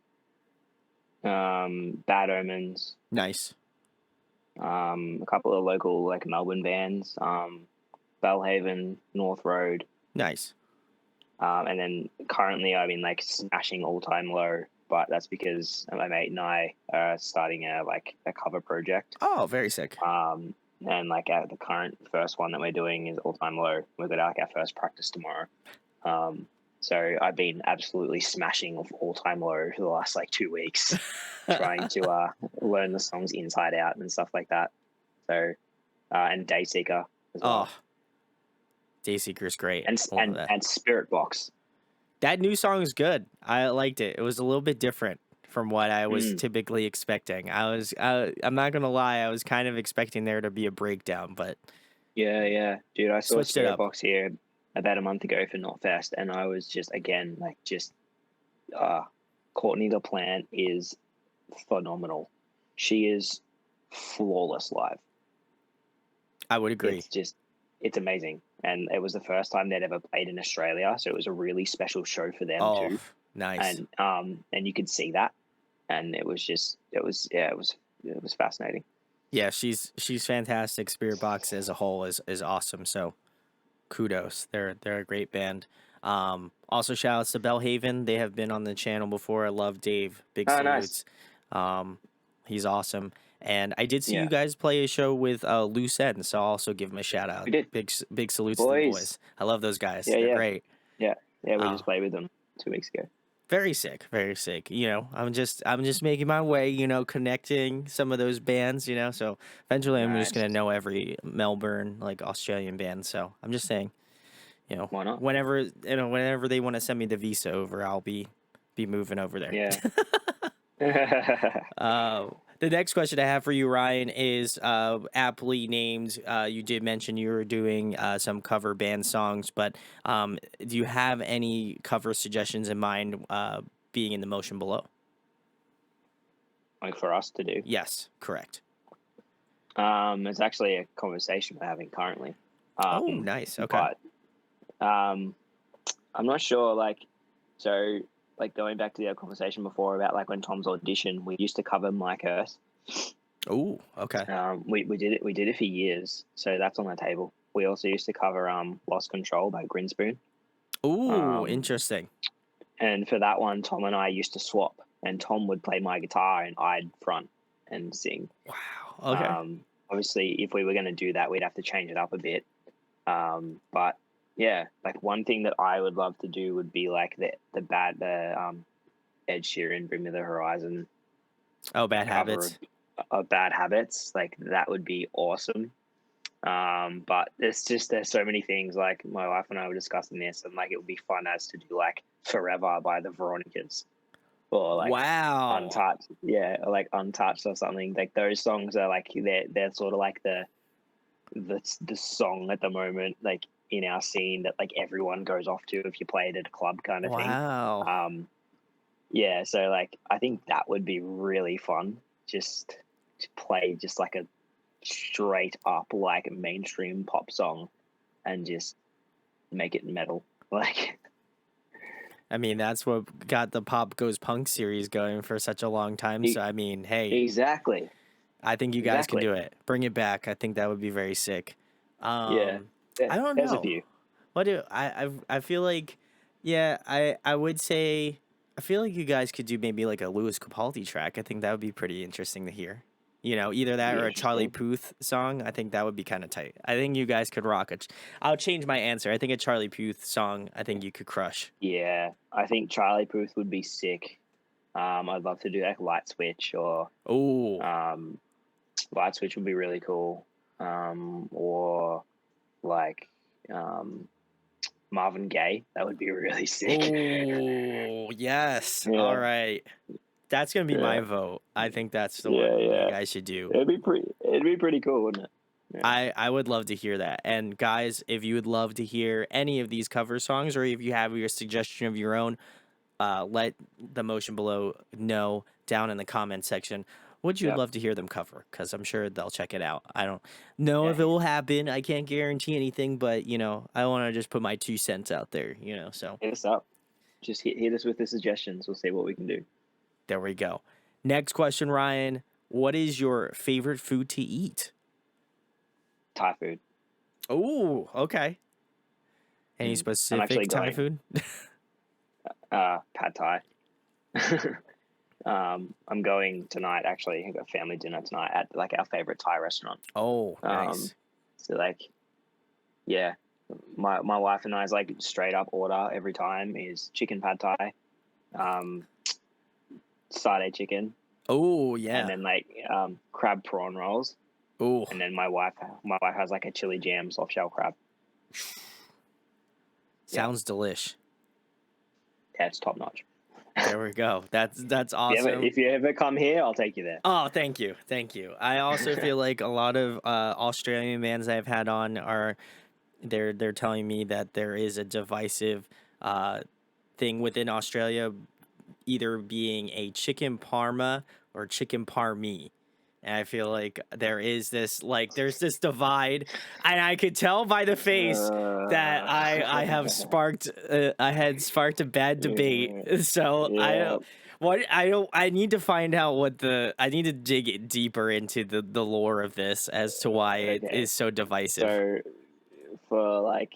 Bad Omens, Nice. a couple of local like Melbourne bands, Bellhaven, North Road, Nice. and then currently I've been like smashing All Time Low, but that's because my mate and I are starting a cover project. Oh, very sick. And like the current first one that we're doing is All Time Low. We've got like our first practice tomorrow. Um, so I've been absolutely smashing All Time Low for the last like 2 weeks, trying to learn the songs inside out and stuff like that. So and Dayseeker as Oh, well, Dayseeker's great. and I love that. Spirit Box. That new song is good. I liked it. It was a little bit different from what I was Mm. typically expecting. I'm not gonna lie, I was kind of expecting there to be a breakdown, but Yeah, yeah, dude. I saw switched it Spirit up. Box here about a month ago for Knotfest, and I was just again like just uh, Courtney the Plant is phenomenal. She is flawless live. I would agree. It's amazing, and it was the first time they'd ever played in Australia, so it was a really special show for them Oh, too. nice. And you could see that, and it was fascinating. Yeah, she's fantastic. Spirit Box as a whole is awesome. So kudos. They're a great band. Also shout outs to Bellhaven. They have been on the channel before. I love Dave. Big Oh, nice. salutes. Um, he's awesome. And I did see you Yeah, guys play a show with Loose Ends, so I'll also give them a shout out. we did, Big salutes to the boys. boys. I love those guys. Yeah, They're yeah, great. yeah, yeah. We Uh, just played with them 2 weeks ago. Very sick, very sick. I'm just making my way, connecting some of those bands, So eventually I'm just gonna Nice. know every Melbourne, like Australian band. So I'm just saying, Why not? whenever they want to send me the visa over, I'll be moving over there. Yeah. The next question I have for you, Ryan, is aptly named. You did mention you were doing some cover band songs, but do you have any cover suggestions in mind? Being in the motion below. Like for us to do. Yes, correct. It's actually a conversation we're having currently. Oh, nice. Okay. But I'm not sure. So, going back to the other conversation before about like when Tom's audition, we used to cover My Curse. Oh, okay. We did it. We did it for years. So that's on the table. We also used to cover Lost Control by Grinspoon. Oh, Um, interesting. and for that one, Tom and I used to swap, and Tom would play my guitar and I'd front and sing. Wow. Okay. Obviously, if we were going to do that, we'd have to change it up a bit. But yeah, like one thing that I would love to do would be like the Ed Sheeran "Bring Me the Horizon" Oh, Bad cover Habits. of Bad Habits. Like that would be awesome. But there's so many things. Like my wife and I were discussing this, and like it would be fun as to do like "Forever" by the Veronicas, or like Wow. "Untouched," yeah, or like "Untouched" or something. Like those songs are like they're sort of like the song at the moment, like in our scene that like everyone goes off to if you play it at a club kind of thing. Wow. Um, yeah, so like I think that would be really fun, just to play just like a straight up like mainstream pop song and just make it metal. Like I mean, that's what got the Pop Goes Punk series going for such a long time. So, e- I mean, hey, exactly, I think you guys can exactly. do it. Bring it back. I think that would be very sick. Yeah, Um, yeah. I don't There's a know. few. What do I feel like? Yeah, I would say I feel like you guys could do maybe like a Lewis Capaldi track. I think that would be pretty interesting to hear. You know, either that Be or a Charlie interesting. Puth song. I think that would be kind of tight. I think you guys could rock it. I'll change my answer. I think a Charlie Puth song. I think you could crush. Yeah, I think Charlie Puth would be sick. I'd love to do like Light Switch or Oh, um, Light Switch would be really cool. Or like um, Marvin Gaye, that would be really sick. oh, yes. All Yeah, right, that's gonna be my yeah, vote. I think that's the yeah, one you yeah. guys should do. It'd be pretty cool, wouldn't it? Yeah, I would love to hear that. And guys, if you would love to hear any of these cover songs, or if you have your suggestion of your own, let the motion below know down in the comment section what you'd yep, love to hear them cover, because I'm sure they'll check it out. I don't know yeah. if it will happen. I can't guarantee anything, but I want to just put my 2 cents out there. So Hit us up. Just hit us with the suggestions. We'll see what we can do. there we go. Next question, Ryan. What is your favorite food to eat? Thai food. Oh, okay. Any I'm specific actually Thai going food? pad Thai. I'm going tonight. Actually, I got family dinner tonight at like our favorite Thai restaurant. Oh, Um, nice. so like, yeah, my wife and I's like straight up order every time is chicken pad Thai, um, side chicken, Oh, and yeah. then like crab prawn rolls, Oh, and then my wife has like a chili jam soft shell crab. Yeah, sounds delish. yeah, it's top notch. There we go. That's If you ever awesome. if you ever come here, I'll take you there. Oh, thank you. Thank you. I also feel like a lot of Australian bands I've had on are they're telling me that there is a divisive uh thing within Australia either being a chicken parma or chicken parmi. And I feel like there's this divide, and I could tell by the face that Uh, I had sparked a bad debate. yeah, So yeah. I need to find out I need to dig it deeper into the lore of this as to why it Okay. is so divisive. So for like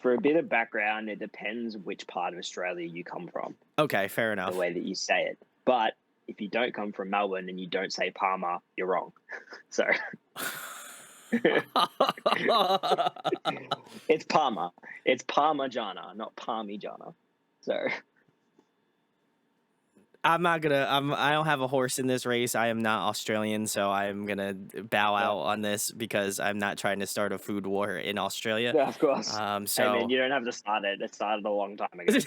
for a bit of background, it depends which part of Australia you come from, Okay, fair the enough. way that you say it. But if you don't come from Melbourne and you don't say Palmer, you're wrong. So it's Palmer. It's Parmigiana, not Parmigiana. So I'm not gonna. I don't have a horse in this race. I am not Australian, so I'm gonna bow yeah, out on this because I'm not trying to start a food war in Australia. yeah, of course. Hey man, So you don't have to start it. It started a long time ago.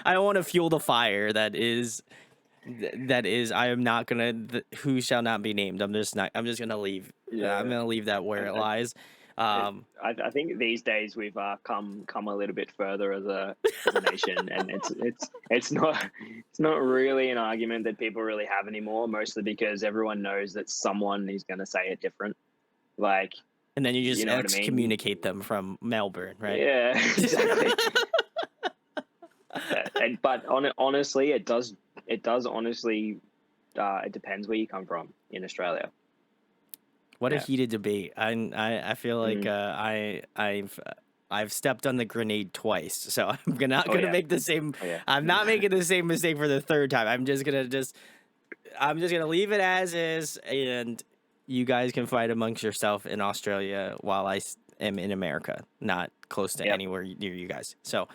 I don't want to fuel the fire. That is. I am not gonna. Who shall not be named. I'm just not. I'm just gonna leave. I'm Yeah, gonna leave that I, where it I, lies. it, Um, I think these days we've come a little bit further as a nation, and it's not really an argument that people really have anymore. Mostly because everyone knows that someone is going to say it different. Like, and then you you just know what I mean? excommunicate them from Melbourne, right? Yeah, exactly. But honestly, it does honestly. It depends where you come from in Australia. What a Yeah. heated debate. I feel like Mm. I've stepped on the grenade twice, so not Oh gonna yeah. make the same. Oh yeah. I'm not making the same mistake for the third time. I'm just gonna leave it as is, and you guys can fight amongst yourself in Australia while am in America, not close to Yep. anywhere near you guys. So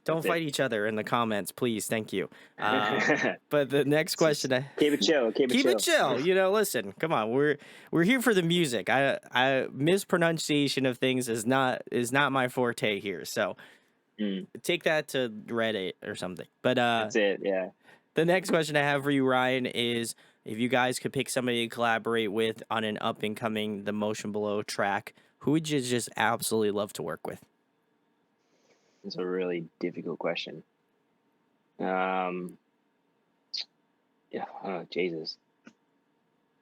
don't That's it. fight each other in the comments, please. Thank you. But the next question, Keep it chill. Keep it keep it chill. chill. You know, listen, come on, we're here for the music. I mispronunciation of things is not my forte here. So Mm, take that to Reddit or something. But that's it. Yeah. the next question I have for you, Ryan, is if you guys could pick somebody to collaborate with on an up and coming The Motion Below track, who would you just absolutely love to work with? It's a really difficult question. Yeah. Oh, Jesus.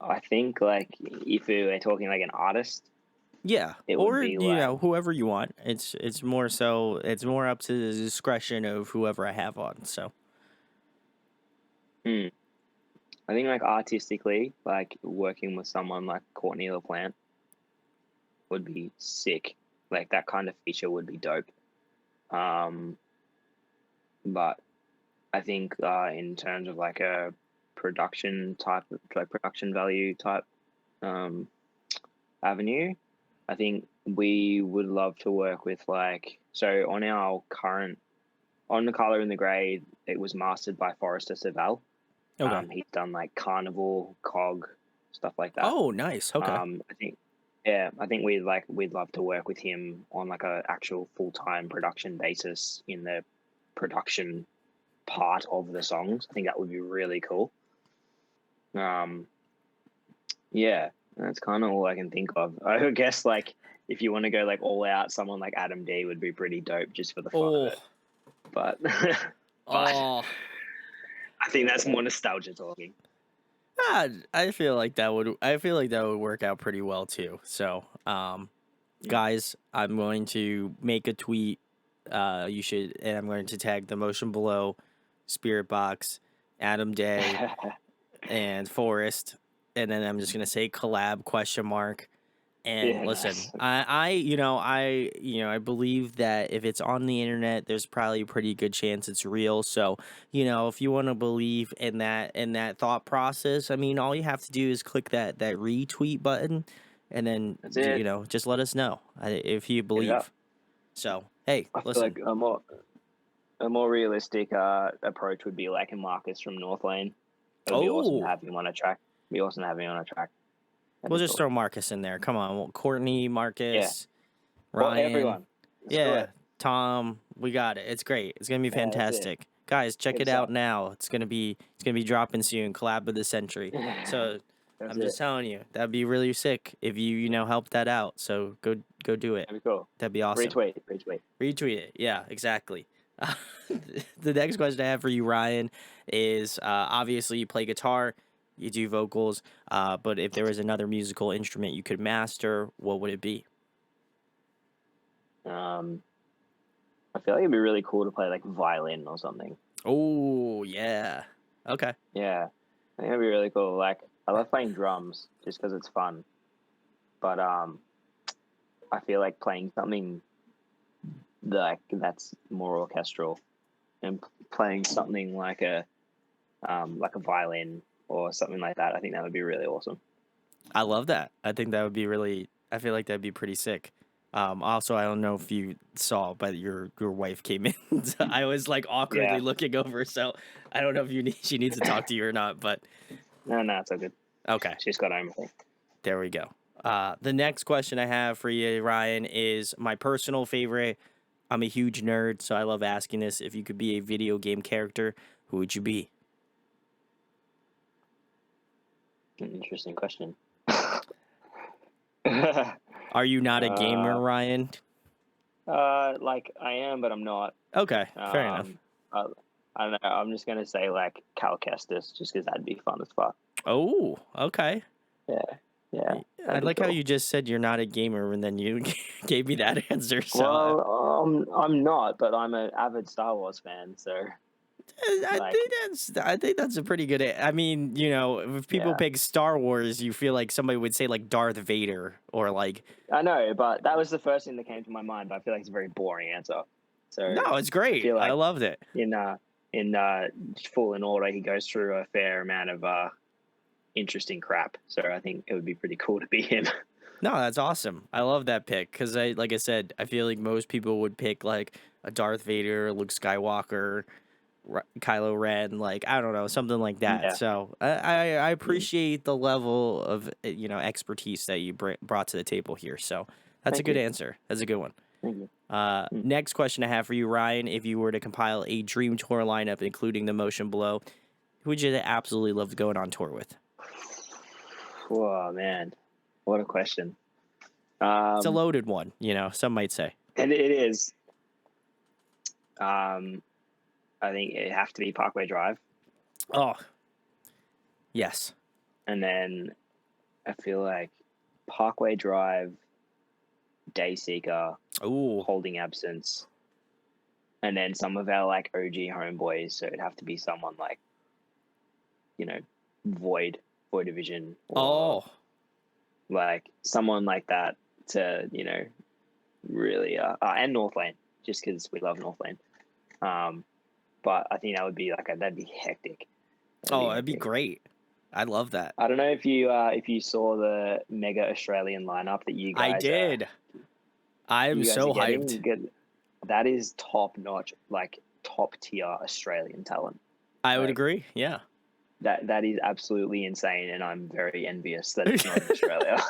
I think like if we were talking like an artist, Yeah, it would or be like, whoever you want. It's more so it's more up to the discretion of whoever I have on. So hmm, I think like artistically, like working with someone like Courtney LaPlante would be sick. Like that kind of feature would be dope. Um, but I think in terms of like a production type, like production value type um, avenue, I think we would love to work with like, so on our current, on The Color in the Grey, it was mastered by Forrester Saval. okay. He's done like Carnival, Cog, stuff like that. Oh, nice. Okay. I think, yeah, I think we'd love to work with him on like a actual full time production basis in the production part of the songs. I think that would be really cool. Yeah, that's kind of all I can think of. I guess like if you want to go like all out, someone like Adam D would be pretty dope just for the fun of Oh, it. But but oh. I think that's more nostalgia talking. I feel like that would. I feel like that would work out pretty well too. So, guys, I'm going to make a tweet. You should, and I'm going to tag The Motion Below, Spirit Box, Adam Day, and Forrest, and then I'm just gonna say collab question mark. And Yeah, listen, nice. I believe that if it's on the internet, there's probably a pretty good chance it's real. So, if you want to believe in that thought process, I mean, all you have to do is click that retweet button, and then That's it. just let us know if you Get it up. believe. So, hey, I feel listen. like a more realistic approach would be like a Marcus from North Lane. It would be awesome to Oh, have him on a track. It'd be awesome to have him on a track. That'd we'll be just cool. throw Marcus in there. Come on, well, Courtney, Yeah. Marcus, Well, Ryan. everyone. Let's do Yeah, it. Tom, we got it. It's great. It's gonna be Yeah, that's it. fantastic. Guys, check Good it out stuff. now. It's gonna be dropping soon. Collab of the century. So That's I'm it. just telling you, that'd be really sick if you help that out. So go do it. That'd be cool. That'd be awesome. Retweet. Retweet. Retweet it. Yeah, exactly. The next question I have for you, Ryan, is obviously you play guitar, you do vocals, but if there was another musical instrument you could master, what would it be? Um, I feel like it'd be really cool to play like violin or something. Oh yeah. Okay. Yeah, I think it'd be really cool. Like I love playing drums just because it's fun, but I feel like playing something like that's more orchestral and playing something like a violin or something like that. I think that would be really awesome. I love that. I think that would be really. I feel like that'd be pretty sick. Also, I don't know if you saw, but your wife came in. So I was like awkwardly Yeah. looking over, so I don't know if she needs to talk to you or not. But No, it's all good. okay, She's got home, I think. there we go. The next question I have for you, Ryan, is my personal favorite. I'm a huge nerd, so I love asking this. If you could be a video game character, who would you be? An interesting question. Are you not a gamer, uh, Ryan? like I am, but I'm not. Okay, fair enough. I, I don't know. I'm just gonna say like Cal Kestis, just because that'd be fun as fuck. Oh, okay. Yeah, yeah, I that'd be like how cool. you just said you're not a gamer and then you gave me that answer. So Well, I'm not, but I'm an avid Star Wars fan, so like, I think that's a pretty good. I mean, if people yeah. pick Star Wars, you feel like somebody would say like Darth Vader or like. I know, but that was the first thing that came to my mind. But I feel like it's a very boring answer. So No, it's I great. feel I like loved it. in Fallen Order, he goes through a fair amount of interesting crap. So I think it would be pretty cool to be him. No, that's awesome. I love that pick because like I said, I feel like most people would pick like a Darth Vader, Luke Skywalker, Kylo Ren, like I don't know, something like that. Yeah. So I Mm. appreciate the level of expertise that you brought to the table here. So that's a Thank good you. answer. That's a good one. Thank you. Mm. Next question I have for you, Ryan. If you were to compile a dream tour lineup, including the motion below, who would you absolutely love going on tour with? Oh man, what a question. It's a Um, loaded one, some might say. and it is. Um, I think it have to be Parkway Drive, Oh, yes. and then I feel like Parkway Drive, Dayseeker, Ooh. Holding Absence, and then some of our like OG homeboys. So it'd have to be someone like, you know, Void Division, or Oh, like someone like that to really and North Lane, just because we love North Lane. But I think that would be that'd be hectic. That'd be oh, that'd be hectic. great. I love that. I don't know if you saw the mega Australian lineup that I did. I am so are hyped. getting. Good. That is top notch, like top tier Australian talent. I would Like agree. Yeah. that is absolutely insane, and I'm very envious that it's not in Australia.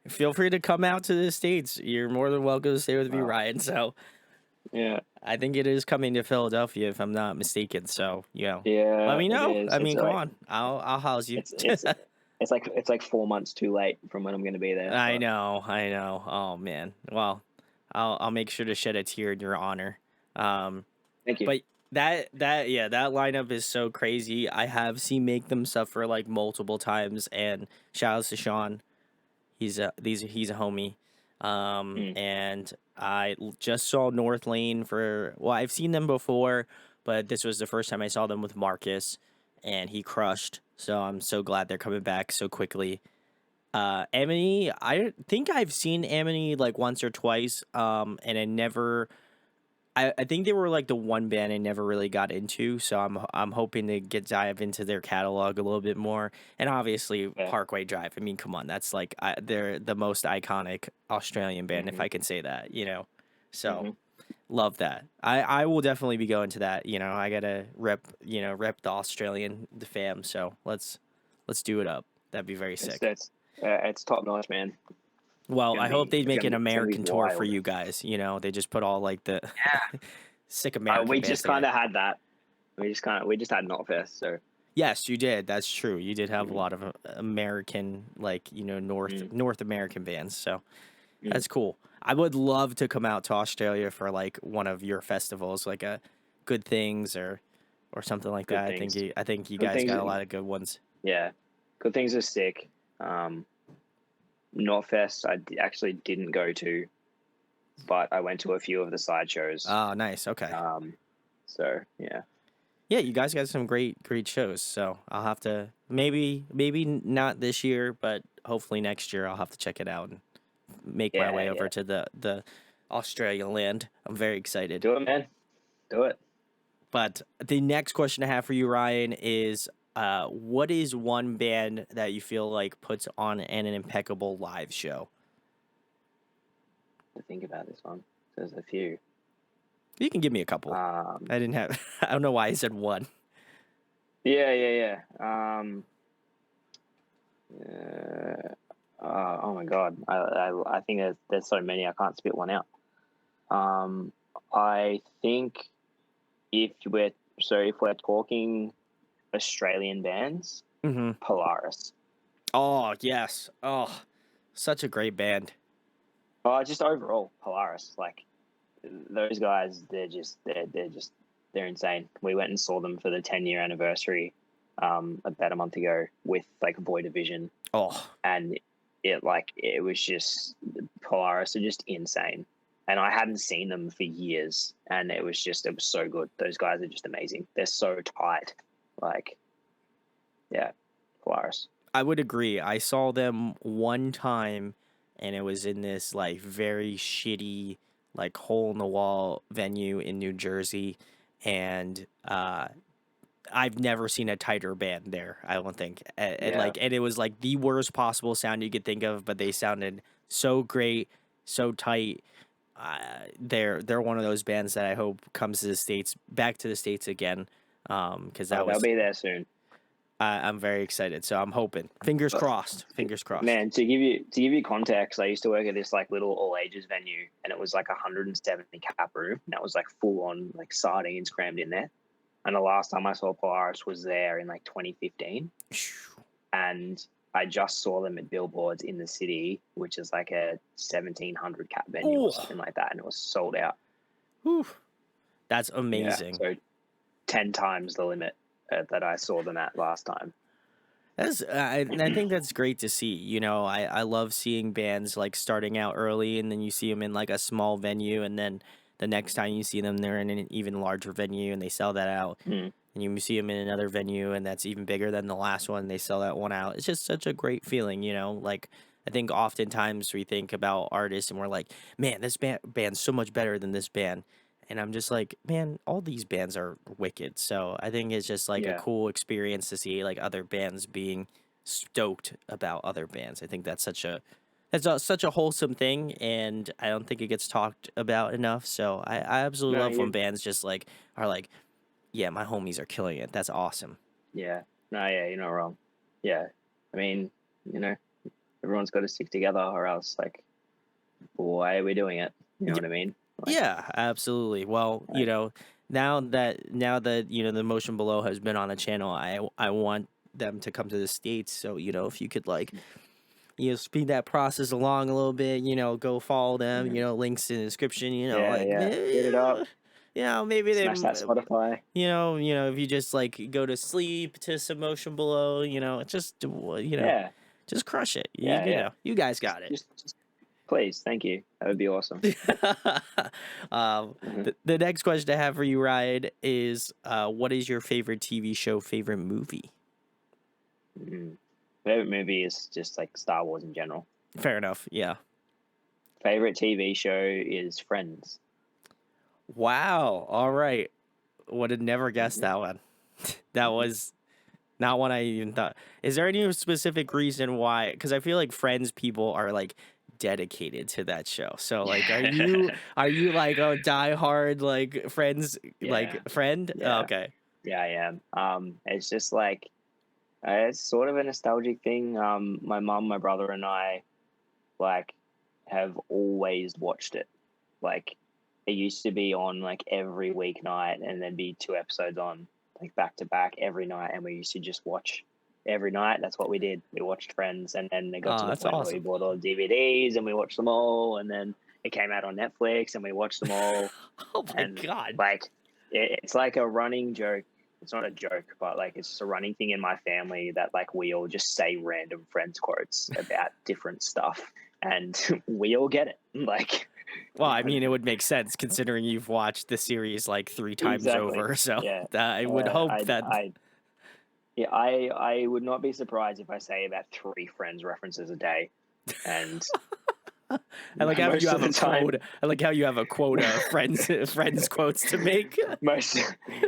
Feel free to come out to the States. You're more than welcome to stay with me, Wow. Ryan. So Yeah, I think it is coming to Philadelphia, if I'm not mistaken. So, let yeah, me it know. is. I mean, come on. I'll house you. It's it's it's like 4 months too late from when I'm going to be there. I But know. I know. Oh man. Well, I'll make sure to shed a tear in your honor. Um, thank you. But that lineup is so crazy. I have seen make them suffer like multiple times. And shout outs to Sean. He's a homie. Mm. And just saw North Lane I've seen them before, but this was the first time I saw them with Marcus, and he crushed. So I'm so glad they're coming back so quickly. Amity, I think I've seen Amity like once or twice. And I think they were like the one band I never really got into, so I'm hoping to dive into their catalog a little bit more. And obviously Yeah. Parkway Drive. I mean, come on, that's like they're the most iconic Australian band, if Hmm. I can say that. So Hmm. love that. I will definitely be going to that. I gotta rep the Australian the fam. So let's do it up. That'd be very It's sick. that's it's top notch, man. Well, I hope they make an It's gonna be American tour for wild. you guys. They just put all like the sick American We bands just together. kind of had that. We just had Knotfest, so Yes, you did. That's true. You did have a mm, lot of American, like mm, North American bands. So mm. that's cool. I would love to come out to Australia for like one of your festivals, like a Good Things or something like that. Good things. I think you Good guys things. got a lot of good ones. Yeah, good things are sick. Knotfest, actually didn't go to, but I went to a few of the side shows. Oh, nice. Okay. So yeah, Yeah, you guys got some great shows. So I'll have to maybe not this year, but hopefully next year I'll have to check it out and make my way over yeah. to the Australia land. I'm very excited. Do it, man. Do it. But the next question I have for you, Ryan, is what is one band that you feel like puts on an impeccable live show? To think about this one. There's a few. You can give me a couple. Um, I didn't have. I don't know why I said one. yeah. Uh, oh my god, I think there's so many I can't spit one out. I think if we're talking Australian bands, Mm-hmm. Polaris. Oh yes. Oh, such a great band. Oh, just overall Polaris. Like those guys, they're insane. We went and saw them for the 10-year anniversary, about a month ago with like Void Division, Oh, and it was just Polaris are just insane. And I hadn't seen them for years, and it was so good. Those guys are just amazing. They're so tight. Like, yeah, Polaris. I would agree. I saw them one time, and it was in this like very shitty, like hole in the wall venue in New Jersey, and I've never seen a tighter band there. I don't think, Yeah. and it was like the worst possible sound you could think of, but they sounded so great, so tight. They're one of those bands that I hope comes to the states, back to the states again, because Oh, that they'll was be there soon. I'm very excited. So I'm hoping. Fingers But crossed. Fingers crossed. man, to give you context, I used to work at this like little all ages venue, and it was like 170 cap room. And that was like full on like sardines crammed in there. And the last time I saw Polaris was there in like 2015, and I just saw them at billboards in the city, which is like a 1,700 cap venue or Oh, something like that, and it was sold out. whew, that's Yeah, amazing. so 10 times the limit that I saw them at last time. And I think that's great to see. You know, I love seeing bands like starting out early, and then you see them in like a small venue, and then the next time you see them, they're in an even larger venue, and they sell that out. Mm, And you see them in another venue, and that's even bigger than the last one. They sell that one out. It's just such a great feeling, you know. Like I think oftentimes we think about artists, and we're like, "Man, this band's so much better than this band," and I'm just like, "Man, all these bands are wicked." So I think it's just like a yeah, cool experience to see like other bands being stoked about other bands. I think such a wholesome thing, and I don't think it gets talked about enough. So I absolutely no, love when you, bands just like are like, yeah, my homies are killing it. That's awesome. yeah, no, yeah, you're not wrong. Yeah, I mean, you know, everyone's got to stick together, or else, like, why are we doing it? You know Y- what I mean? Like, Yeah, absolutely. Well, you like, know, now that you know the Motion Below has been on the channel, I want them to come to the states. So you know, if you could like speed that process along a little bit, go follow them. mhm. Links in the description. Yeah, Like yeah, hit it up, maybe, maybe they, smash that Spotify. if you just like go to sleep to some Motion Below, Yeah, just crush it. yeah, yeah. You guys Just, got it. just, just please, thank you. That would be awesome. Hmm. The next question I have for you, Ryan, is what is your favorite TV show, favorite movie? Hmm. Favorite movie is just like Star Wars in general. Fair enough. Yeah. Favorite TV show is Friends. Wow. All right. Would have never guessed Hmm. that one. That Hmm. was not one I even thought. Is there any specific reason why? Because I feel like Friends people are like dedicated to that show. So like, are you like a diehard like Friends Yeah, like friend? yeah, Okay. yeah. I am. It's just like it's sort of a nostalgic thing. My mum, my brother, and I like have always watched it. Like it used to be on like every weeknight, and there'd be 2 episodes on like back to back every night, and we used to just watch every night. That's what we did. We watched Friends, and then it got to Oh, the that's point where we awesome. bought all the DVDs and we watched them all, and then it came out on Netflix and we watched them all, Oh my and god. like it's like a running joke. It's not a joke, but like it's just a running thing in my family that like we all just say random Friends quotes about different stuff, and we all get it. Like Well, I mean, it would make sense considering you've watched the series like three times exactly, over. So yeah. I would hope that. I would not be surprised if I say about 3 Friends references a day, and I like how you most of have a the time, quote. I like how you have a quota of friends quotes to make. most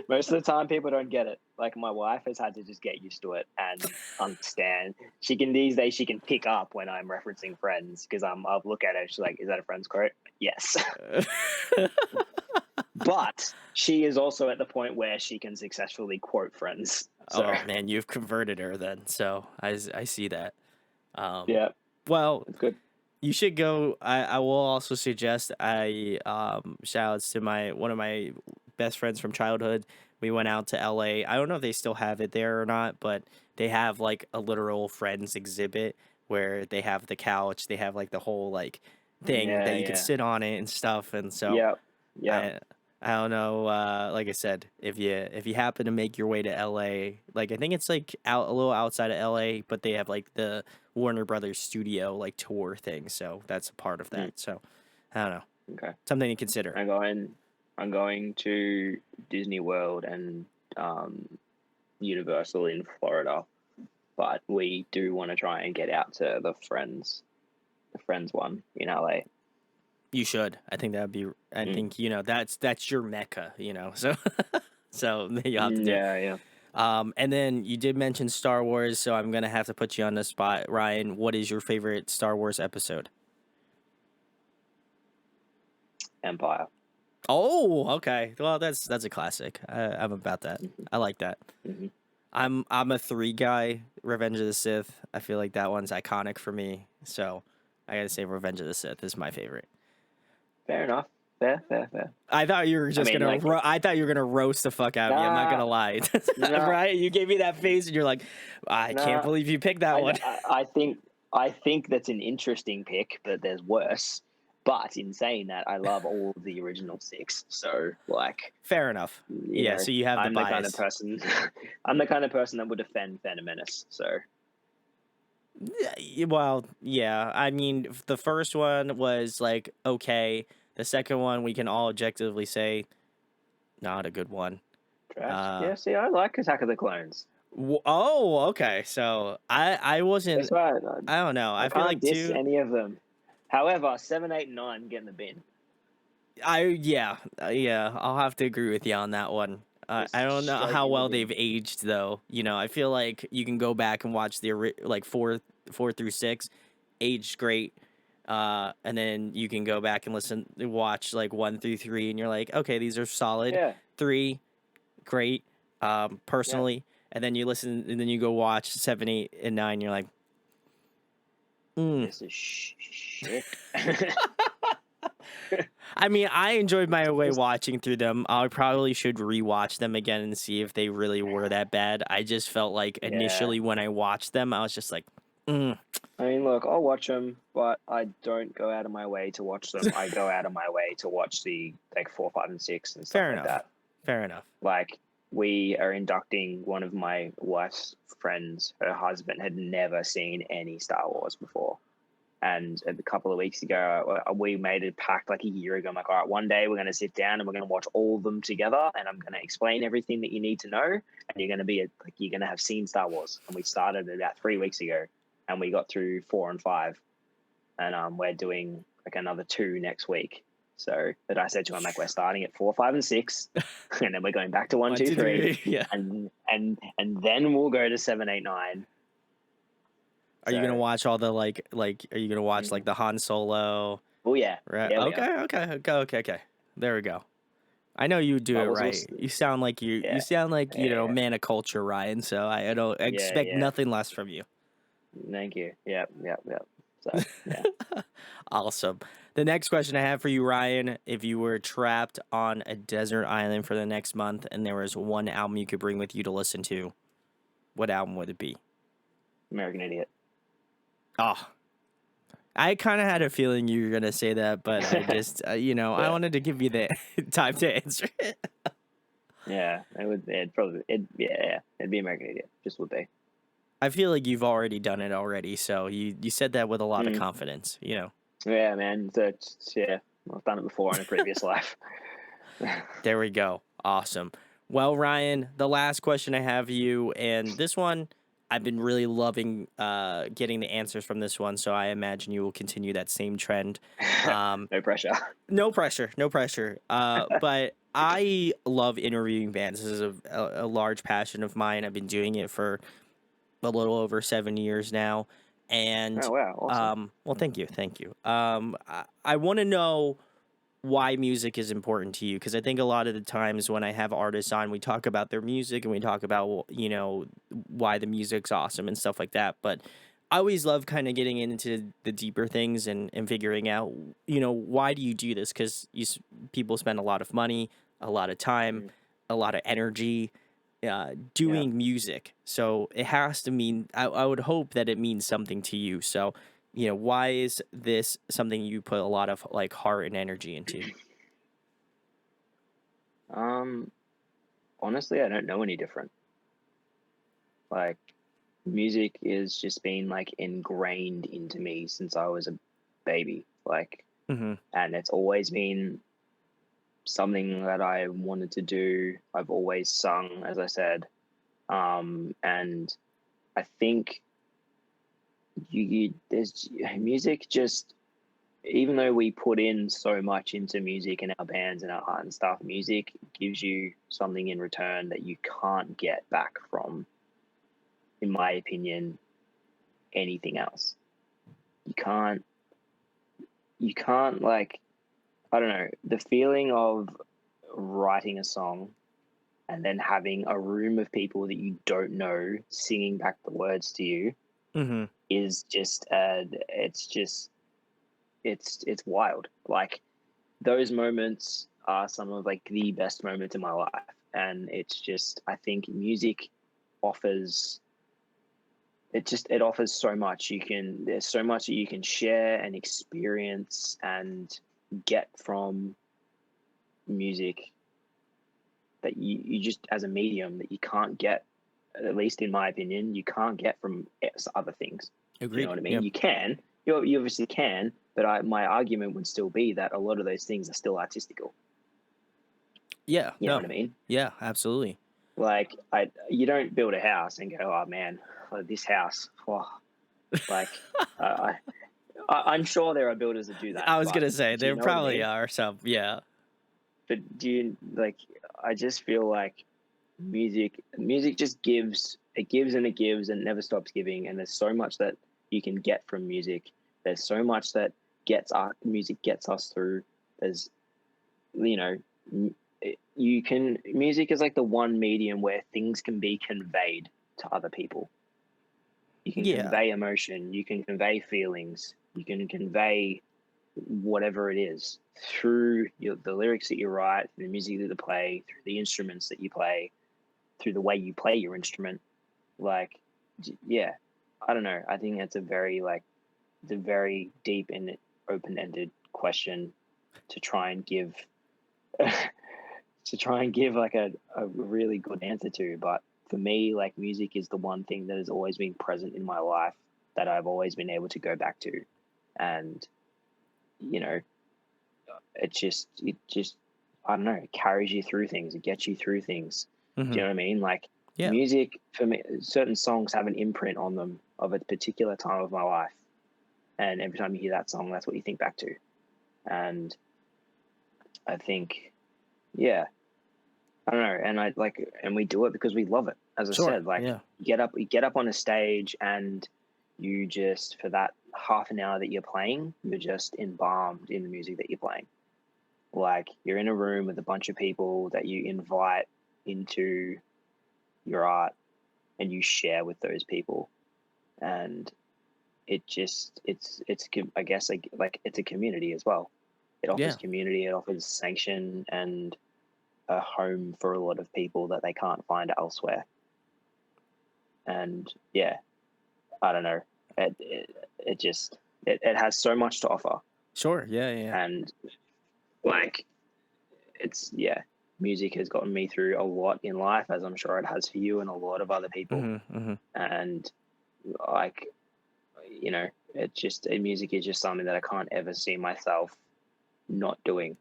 most of the time people don't get it. Like my wife has had to just get used to it and understand. She can these days she can pick up when I'm referencing Friends because I'll look at it. She's like, "Is that a Friends quote?" Yes, but she is also at the point where she can successfully quote Friends. So Oh man, you've converted her then. So I see that. Um, yeah, well, it's good. you should go. I will also suggest I shout outs to my one of my best friends from childhood. We went out to LA. I don't know if they still have it there or not, but they have like a literal friends exhibit where they have the couch, they have like the whole like thing that Yeah, you could yeah, sit on it and stuff. And so yeah, yeah. I I don't know. Like I said, if you happen to make your way to LA, like I think it's like out a little outside of LA, but they have like the Warner Brothers studio like tour thing, so that's a part of Mm, that. So I don't know, okay. something to consider. I'm going. I'm going to Disney World and Universal in Florida, but we do want to try and get out to the Friends one in LA. You should. I think that'd be. I Mm. think that's your mecca. So so you have to do it. Yeah, yeah. And then you did mention Star Wars, so I'm gonna have to put you on the spot, Ryan. What is your favorite Star Wars episode? Empire. Oh, okay. Well, that's a classic. I'm about that. Hmm. I like that. Hmm. I'm a three guy. Revenge of the Sith. I feel like that one's iconic for me. So I gotta say, Revenge of the Sith is my favorite. Fair enough. Fair, fair, fair. I thought you were I just mean, gonna. like, I thought you were gonna roast the fuck out of me. I'm not nah, gonna lie, nah, right? You gave me that face, and you're like, I can't nah. believe you picked that one. I think that's an interesting pick, but there's worse. But in saying that, I love all of the original six. So, like, Fair enough. you Yeah. know, So you have the I'm the kind of bias. person, I'm the kind of person that would defend Phantom Menace. So, Well, yeah. I mean, the first one was like okay. The second one, we can all objectively say, not a good one. trash. Uh, Yeah, see, I like Attack of the Clones. oh, okay. So I That's wasn't. why I don't know. I I feel can't like diss two. any of them. However, 7, 8, and 9 get in the bin. Yeah. I'll have to agree with you on that one. I Just don't know straight how in the well they've bin. aged though. I feel like you can go back and watch like four through six, aged great. And then you can go back and watch like one through three, and you're like, okay, these are solid. Yeah, Three, great. yeah. Personally, and then you listen, and then you go watch seven, eight, and nine. You're like, mm. This is shit. I mean, I enjoyed my way watching through them. I probably should rewatch them again and see if they really were that bad. I just felt like Yeah. initially when I watched them, I was just like, mm. I mean, look, I'll watch them, but I don't go out of my way to watch them. I go out of my way to watch the like 4, 5, and 6 and stuff Fair like enough. that. Fair enough. Like, we are inducting one of my wife's friends. Her husband had never seen any Star Wars before. And a couple of weeks ago, we made a pact like a year ago. I'm like, all right, one day we're going to sit down and we're going to watch all of them together, and I'm going to explain everything that you need to know. And you're going to you're going to have seen Star Wars. And we started about 3 weeks ago, and we got through 4 and 5, and we're doing like another 2 next week. So that I said to him, like, we're starting at 4, 5, and 6, and then we're going back to 1, One, 2, two, 3, three. Yeah. and then we'll go to 7, 8, 9. Are you gonna So, watch all the like? Are you gonna watch like the Han Solo? oh yeah, Right. yeah, we are. Okay. There we go. I know you do it Bubbles right. was, You sound like you yeah, sound like yeah, man of culture, Ryan. So I don't yeah, expect yeah. nothing less from you. Thank you. Yep, yep, yep. So yeah. Awesome. The next question I have for you, Ryan, if you were trapped on a desert island for the next month and there was one album you could bring with you to listen to, what album would it be? American Idiot. Oh, I kind of had a feeling you were going to say that, but I just, I Yeah, wanted to give you the time to answer it. yeah. It'd be American Idiot. Just would be. I feel like you've already done it already, so you said that with a lot of Mm. confidence. Yeah, man. Yeah. I've done it before in a previous life. There we go. Awesome. Well, Ryan, the last question I have for you, and this one, I've been really loving getting the answers from this one, so I imagine you will continue that same trend. Um, No pressure. no pressure, no pressure. But I love interviewing bands. This is a large passion of mine. I've been doing it for a little over 7 years now. And Oh wow, awesome. well, thank you. I want to know why music is important to you, because I think a lot of the times when I have artists on, we talk about their music and we talk about why the music's awesome and stuff like that. But I always love kind of getting into the deeper things and figuring out why do you do this? Because people spend a lot of money, a lot of time, Mm. a lot of energy Yeah. doing music. So it has to mean, I would hope that it means something to you. So, why is this something you put a lot of like heart and energy into? Um. Honestly, I don't know any different. Like, music is just been like ingrained into me since I was a baby. Like, Mm-hmm. and it's always been something that I wanted to do. I've always sung, as I said, and I think there's music just even though we put in so much into music and our bands and our art and stuff, music gives you something in return that you can't get back from, in my opinion, anything else. You can't, like, I don't know, the feeling of writing a song and then having a room of people that you don't know singing back the words to you Mm-hmm. is just, it's wild. Like, those moments are some of like the best moments in my life, and it's just, I think music offers, it offers so much. There's so much that you can share and experience and get from music that you just, as a medium, that you can't get, at least in my opinion, you can't get from other things. Do you know Agreed. what I Yeah. mean? You can, you obviously can, but my argument would still be that a lot of those things are still artistical. Yeah. You know No. what I mean? Yeah. Absolutely. Like, you don't build a house and go, oh man, this house, oh, like, I'm sure there are builders that do that, I was but gonna say do you there know what I probably mean? are some. Yeah. But do you, like, I just feel like music just gives, it gives and it gives and it never stops giving, and there's so much that you can get from music. There's so much that music gets us through. There's, you know, music is like the one medium where things can be conveyed to other people. You can Yeah. convey emotion, you can convey feelings, you can convey whatever it is through the lyrics that you write, through the music that you play, through the instruments that you play, through the way you play your instrument. Like, yeah, I don't know. I think it's a very, like, it's a very deep and open-ended question to try and give like a really good answer to. But for me, like, music is the one thing that has always been present in my life, that I've always been able to go back to. And, you know, it just, I don't know, it carries you through things, it gets you through things. Do Mm-hmm. you know what I mean? Like, Yeah. music for me, certain songs have an imprint on them of a particular time of my life. And every time you hear that song, that's what you think back to. And I think, yeah, I don't know, and and we do it because we love it. As I Sure. said, like, Yeah. you get up on a stage, and you just, for that half an hour that you're playing, you're just embalmed in the music that you're playing. Like, you're in a room with a bunch of people that you invite into your art, and you share with those people, and it just, it's I guess, like it's a community as well. It offers Yeah. community, it offers sanction and a home for a lot of people that they can't find elsewhere. And yeah, I don't know. It just, it has so much to offer. Sure. Yeah. Yeah. And, like, it's, yeah, music has gotten me through a lot in life, as I'm sure it has for you and a lot of other people. Mm-hmm. Mm-hmm. And, like, you know, music is just something that I can't ever see myself not doing,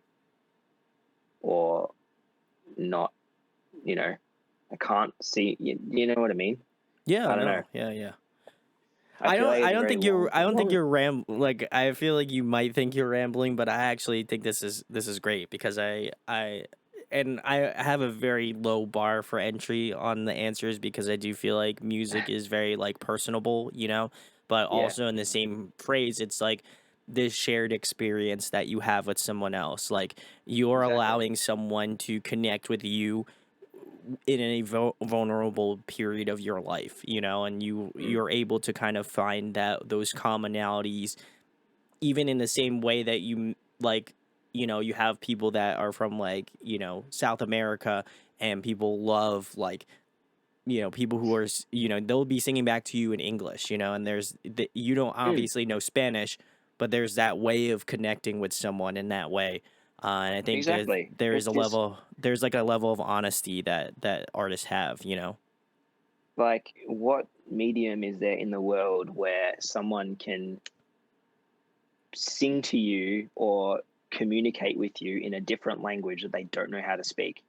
or not, you know, I can't see, you know what I mean? Yeah. I don't know. No. Yeah. Yeah. I feel like it's a very I don't think long. you're like I feel like you might think you're rambling, but I actually think this is great because I have a very low bar for entry on the answers because I do feel like music is very like personable, you know, but Yeah. also in the same phrase it's like this shared experience that you have with someone else. Like you're Exactly. allowing someone to connect with you in a vulnerable period of your life, you know, and Mm. you're able to kind of find that those commonalities even in the same way that you like, you know, you have people that are from like, you know, South America and people love like, you know, people who are, you know, they'll be singing back to you in English, you know, and you don't Mm. obviously know Spanish, but there's that way of connecting with someone in that way. And I think Exactly. It's just there's like a level of honesty that artists have, you know? like, what medium is there in the world where someone can sing to you or communicate with you in a different language that they don't know how to speak?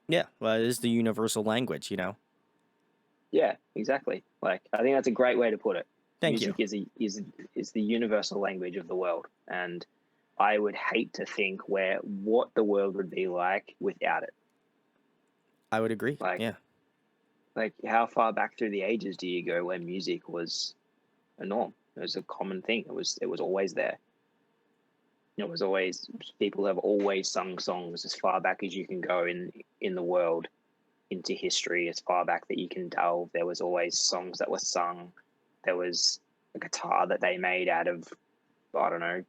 Yeah. Well, it is the universal language, you know? Yeah, exactly. Like, I think that's a great way to put it. Thank you. Music is the universal language of the world, and I would hate to think where what the world would be like without it. I would agree. Like Yeah. how far back through the ages do you go where music was a norm? It was a common thing. It was always there. It was always people have always sung songs as far back as you can go in the world, into history, as far back that you can delve. There was always songs that were sung. There was a guitar that they made out of, I don't know,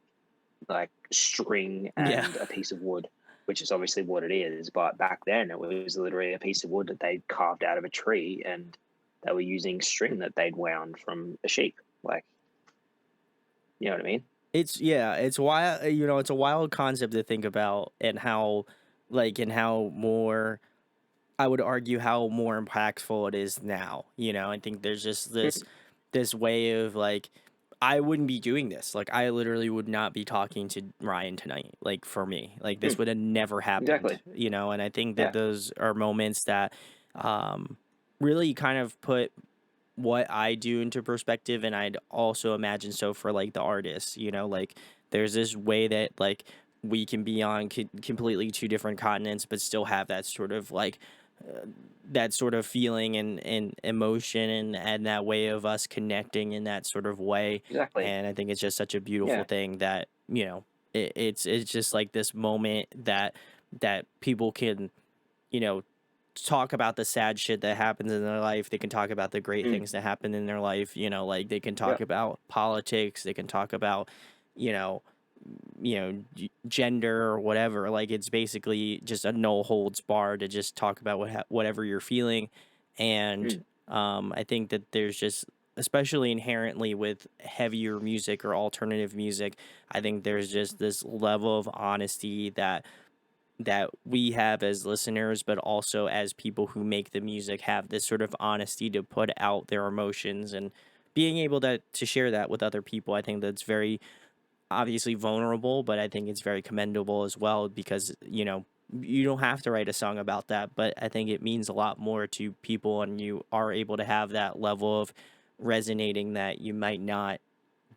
like string Yeah. and a piece of wood, which is obviously what it is. But back then, it was literally a piece of wood that they carved out of a tree, and they were using string that they'd wound from a sheep. Like, you know what I mean? It's yeah, it's wild. It's a wild concept to think about, and how, and how more, I would argue, how more impactful it is now. I think there's just Mm, this way of like, I wouldn't be doing this. Like, I literally would not be talking to Ryan tonight. Like, for me, like, this mm, would have never happened. exactly. And I think that Yeah. those are moments that um really kind of put what I do into perspective, and I'd also imagine so for like the artists, like there's this way that like we can be on completely two different continents but still have that sort of like uh, that sort of feeling and emotion, and that way of us connecting in that sort of way. Exactly. And I think it's just such a beautiful Yeah. thing that it's just like this moment that people can you know talk about the sad shit that happens in their life. They can talk about the great Mm, things that happen in their life. Like they can talk yep. about politics. They can talk about, you know, gender or whatever. Like it's basically just a no holds bar to just talk about whatever you're feeling. And Mm, I think that there's just, especially inherently with heavier music or alternative music, I think there's just this level of honesty that we have as listeners, but also as people who make the music, have this sort of honesty to put out their emotions, and being able to share that with other people. I think that's very obviously vulnerable, but I think it's very commendable as well, because you don't have to write a song about that, but I think it means a lot more to people, and you are able to have that level of resonating that you might not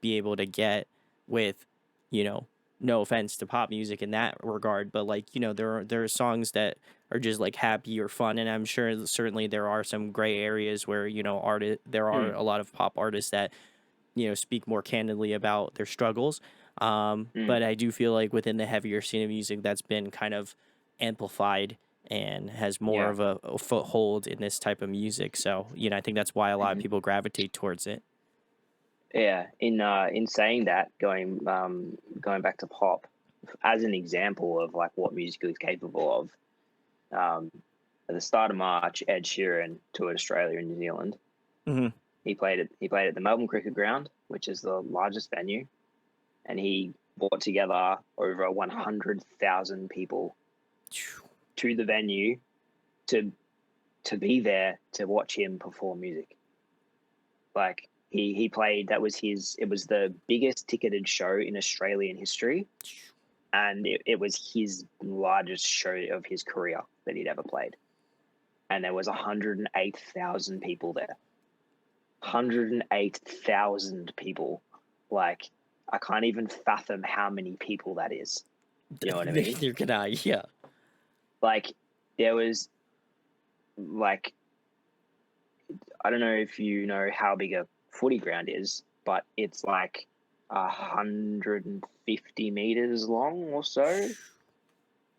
be able to get with, you know, no offense to pop music in that regard, but like, there are songs that are just like happy or fun, and I'm sure certainly there are some gray areas where, there are mm, a lot of pop artists that, speak more candidly about their struggles. mm. But I do feel like within the heavier scene of music, that's been kind of amplified and has more Yeah. of a foothold in this type of music. So, I think that's why a lot of Mhm. people gravitate towards it. Yeah, in saying that, going back to pop, as an example of like what music is capable of, um, at the start of March, Ed Sheeran toured Australia and New Zealand. Hmm. He played at the Melbourne Cricket Ground, which is the largest venue, and he brought together over 100,000 people to the venue to to be there to watch him perform music. Like he played, that was his, it was the biggest ticketed show in Australian history, and it was his largest show of his career that he'd ever played. And there was 108,000 people there. 108,000 people. Like, I can't even fathom how many people that is. You know what I mean? Neither can I. Yeah. Like, there was, like, I don't know if you know how big a footy ground is, but it's like 150 meters long or so,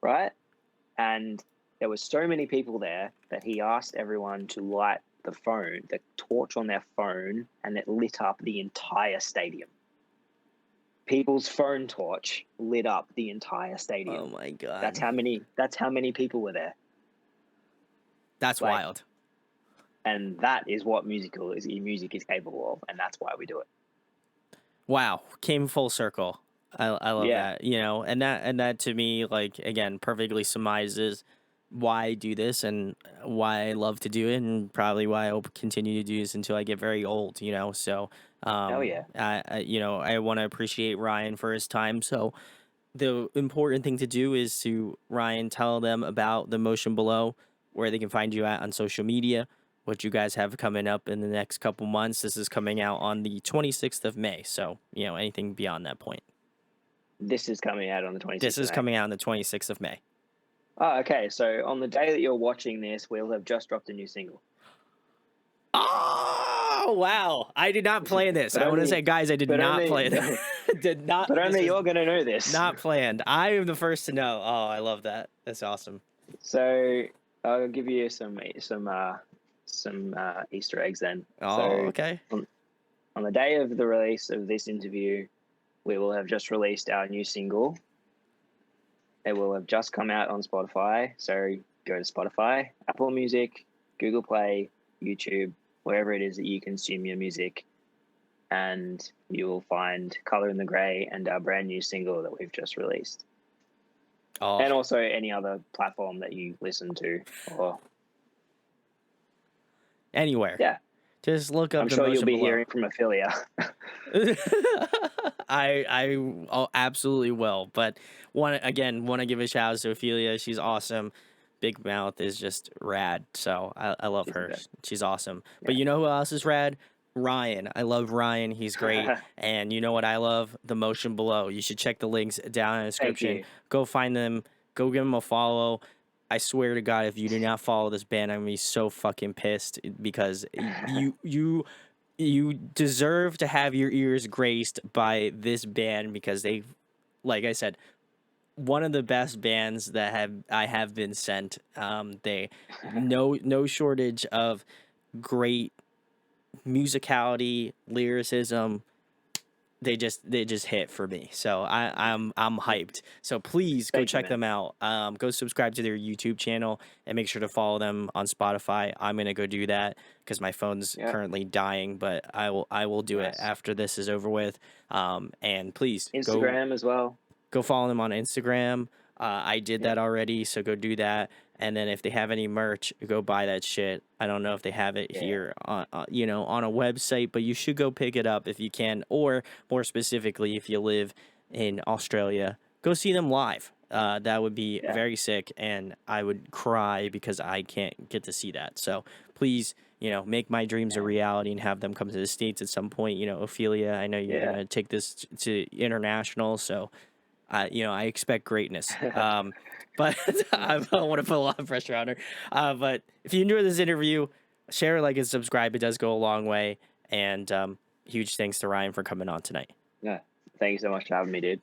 right? And there were so many people there that he asked everyone to light the torch on their phone, and it lit up the entire stadium. People's phone torch lit up the entire Oh stadium. my god. That's how many people were there. That's Like, wild. and that is what music is capable of, and that's why we do it. Wow. Came full circle. I love Yeah. that. And that to me, like, again, perfectly surmises why I do this, and why I love to do it, and probably why I'll continue to do this until I get very old. So Hell yeah. I want to appreciate Ryan for his time. So the important thing to do is to, Ryan, tell them about the motion below, where they can find you at on social media, what you guys have coming up in the next couple months. This is coming out on the 26th of May. So, anything beyond that point. This is coming out on the 26th This is of May. coming out on the 26th of May. Oh, okay. So on the day that you're watching this, we'll have just dropped a new single. Oh, wow. I did not plan this. I want to say, guys, I did not plan it. Did not. But only you're going to know this. Not planned. I am the first to know. Oh, I love that. That's awesome. So I'll give you some Easter eggs then. Oh, so okay. On the day of the release of this interview, we will have just released our new single. It will have just come out on Spotify. So go to Spotify, Apple Music, Google Play, YouTube, wherever it is that you consume your music, and you will find Color in the Grey and our brand new single that we've just released. Oh. And also any other platform that you listen to or anywhere. Yeah. Just look up I'm the sure you'll be below. hearing from Ophelia. I absolutely will. But want to give a shout out to Ophelia. She's awesome. Big Mouth is just rad. So I love her. She's awesome. Yeah. But you know who else is rad? Ryan. I love Ryan. He's great. And you know what I love? The Motion Below. You should check the links down in the description. Go find them. Go give them a follow. I swear to God, if you do not follow this band, I'm gonna be so fucking pissed because you deserve to have your ears graced by this band because they, like I said, one of the best bands that I have been sent. They no shortage of great musicality, lyricism. They just hit for me. So I'm hyped. So please go check them out. Go subscribe to their YouTube channel and make sure to follow them on Spotify. I'm gonna go do that because my phone's currently dying, but I will do it after this is over with. And please Instagram as well. Go follow them on Instagram. I did that already, so go do that. And then if they have any merch, go buy that shit. I don't know if they have it here on a website, but you should go pick it up if you can. Or more specifically, if you live in Australia, go see them live. That would be very sick, and I would cry because I can't get to see that. So please, make my dreams a reality and have them come to the States at some point. Ophelia, I know you're gonna take this to international, so. I expect greatness. But I don't want to put a lot of pressure on her. But if you enjoyed this interview, share, like, and subscribe. It does go a long way. And huge thanks to Ryan for coming on tonight. Yeah. Thank you so much for having me, dude.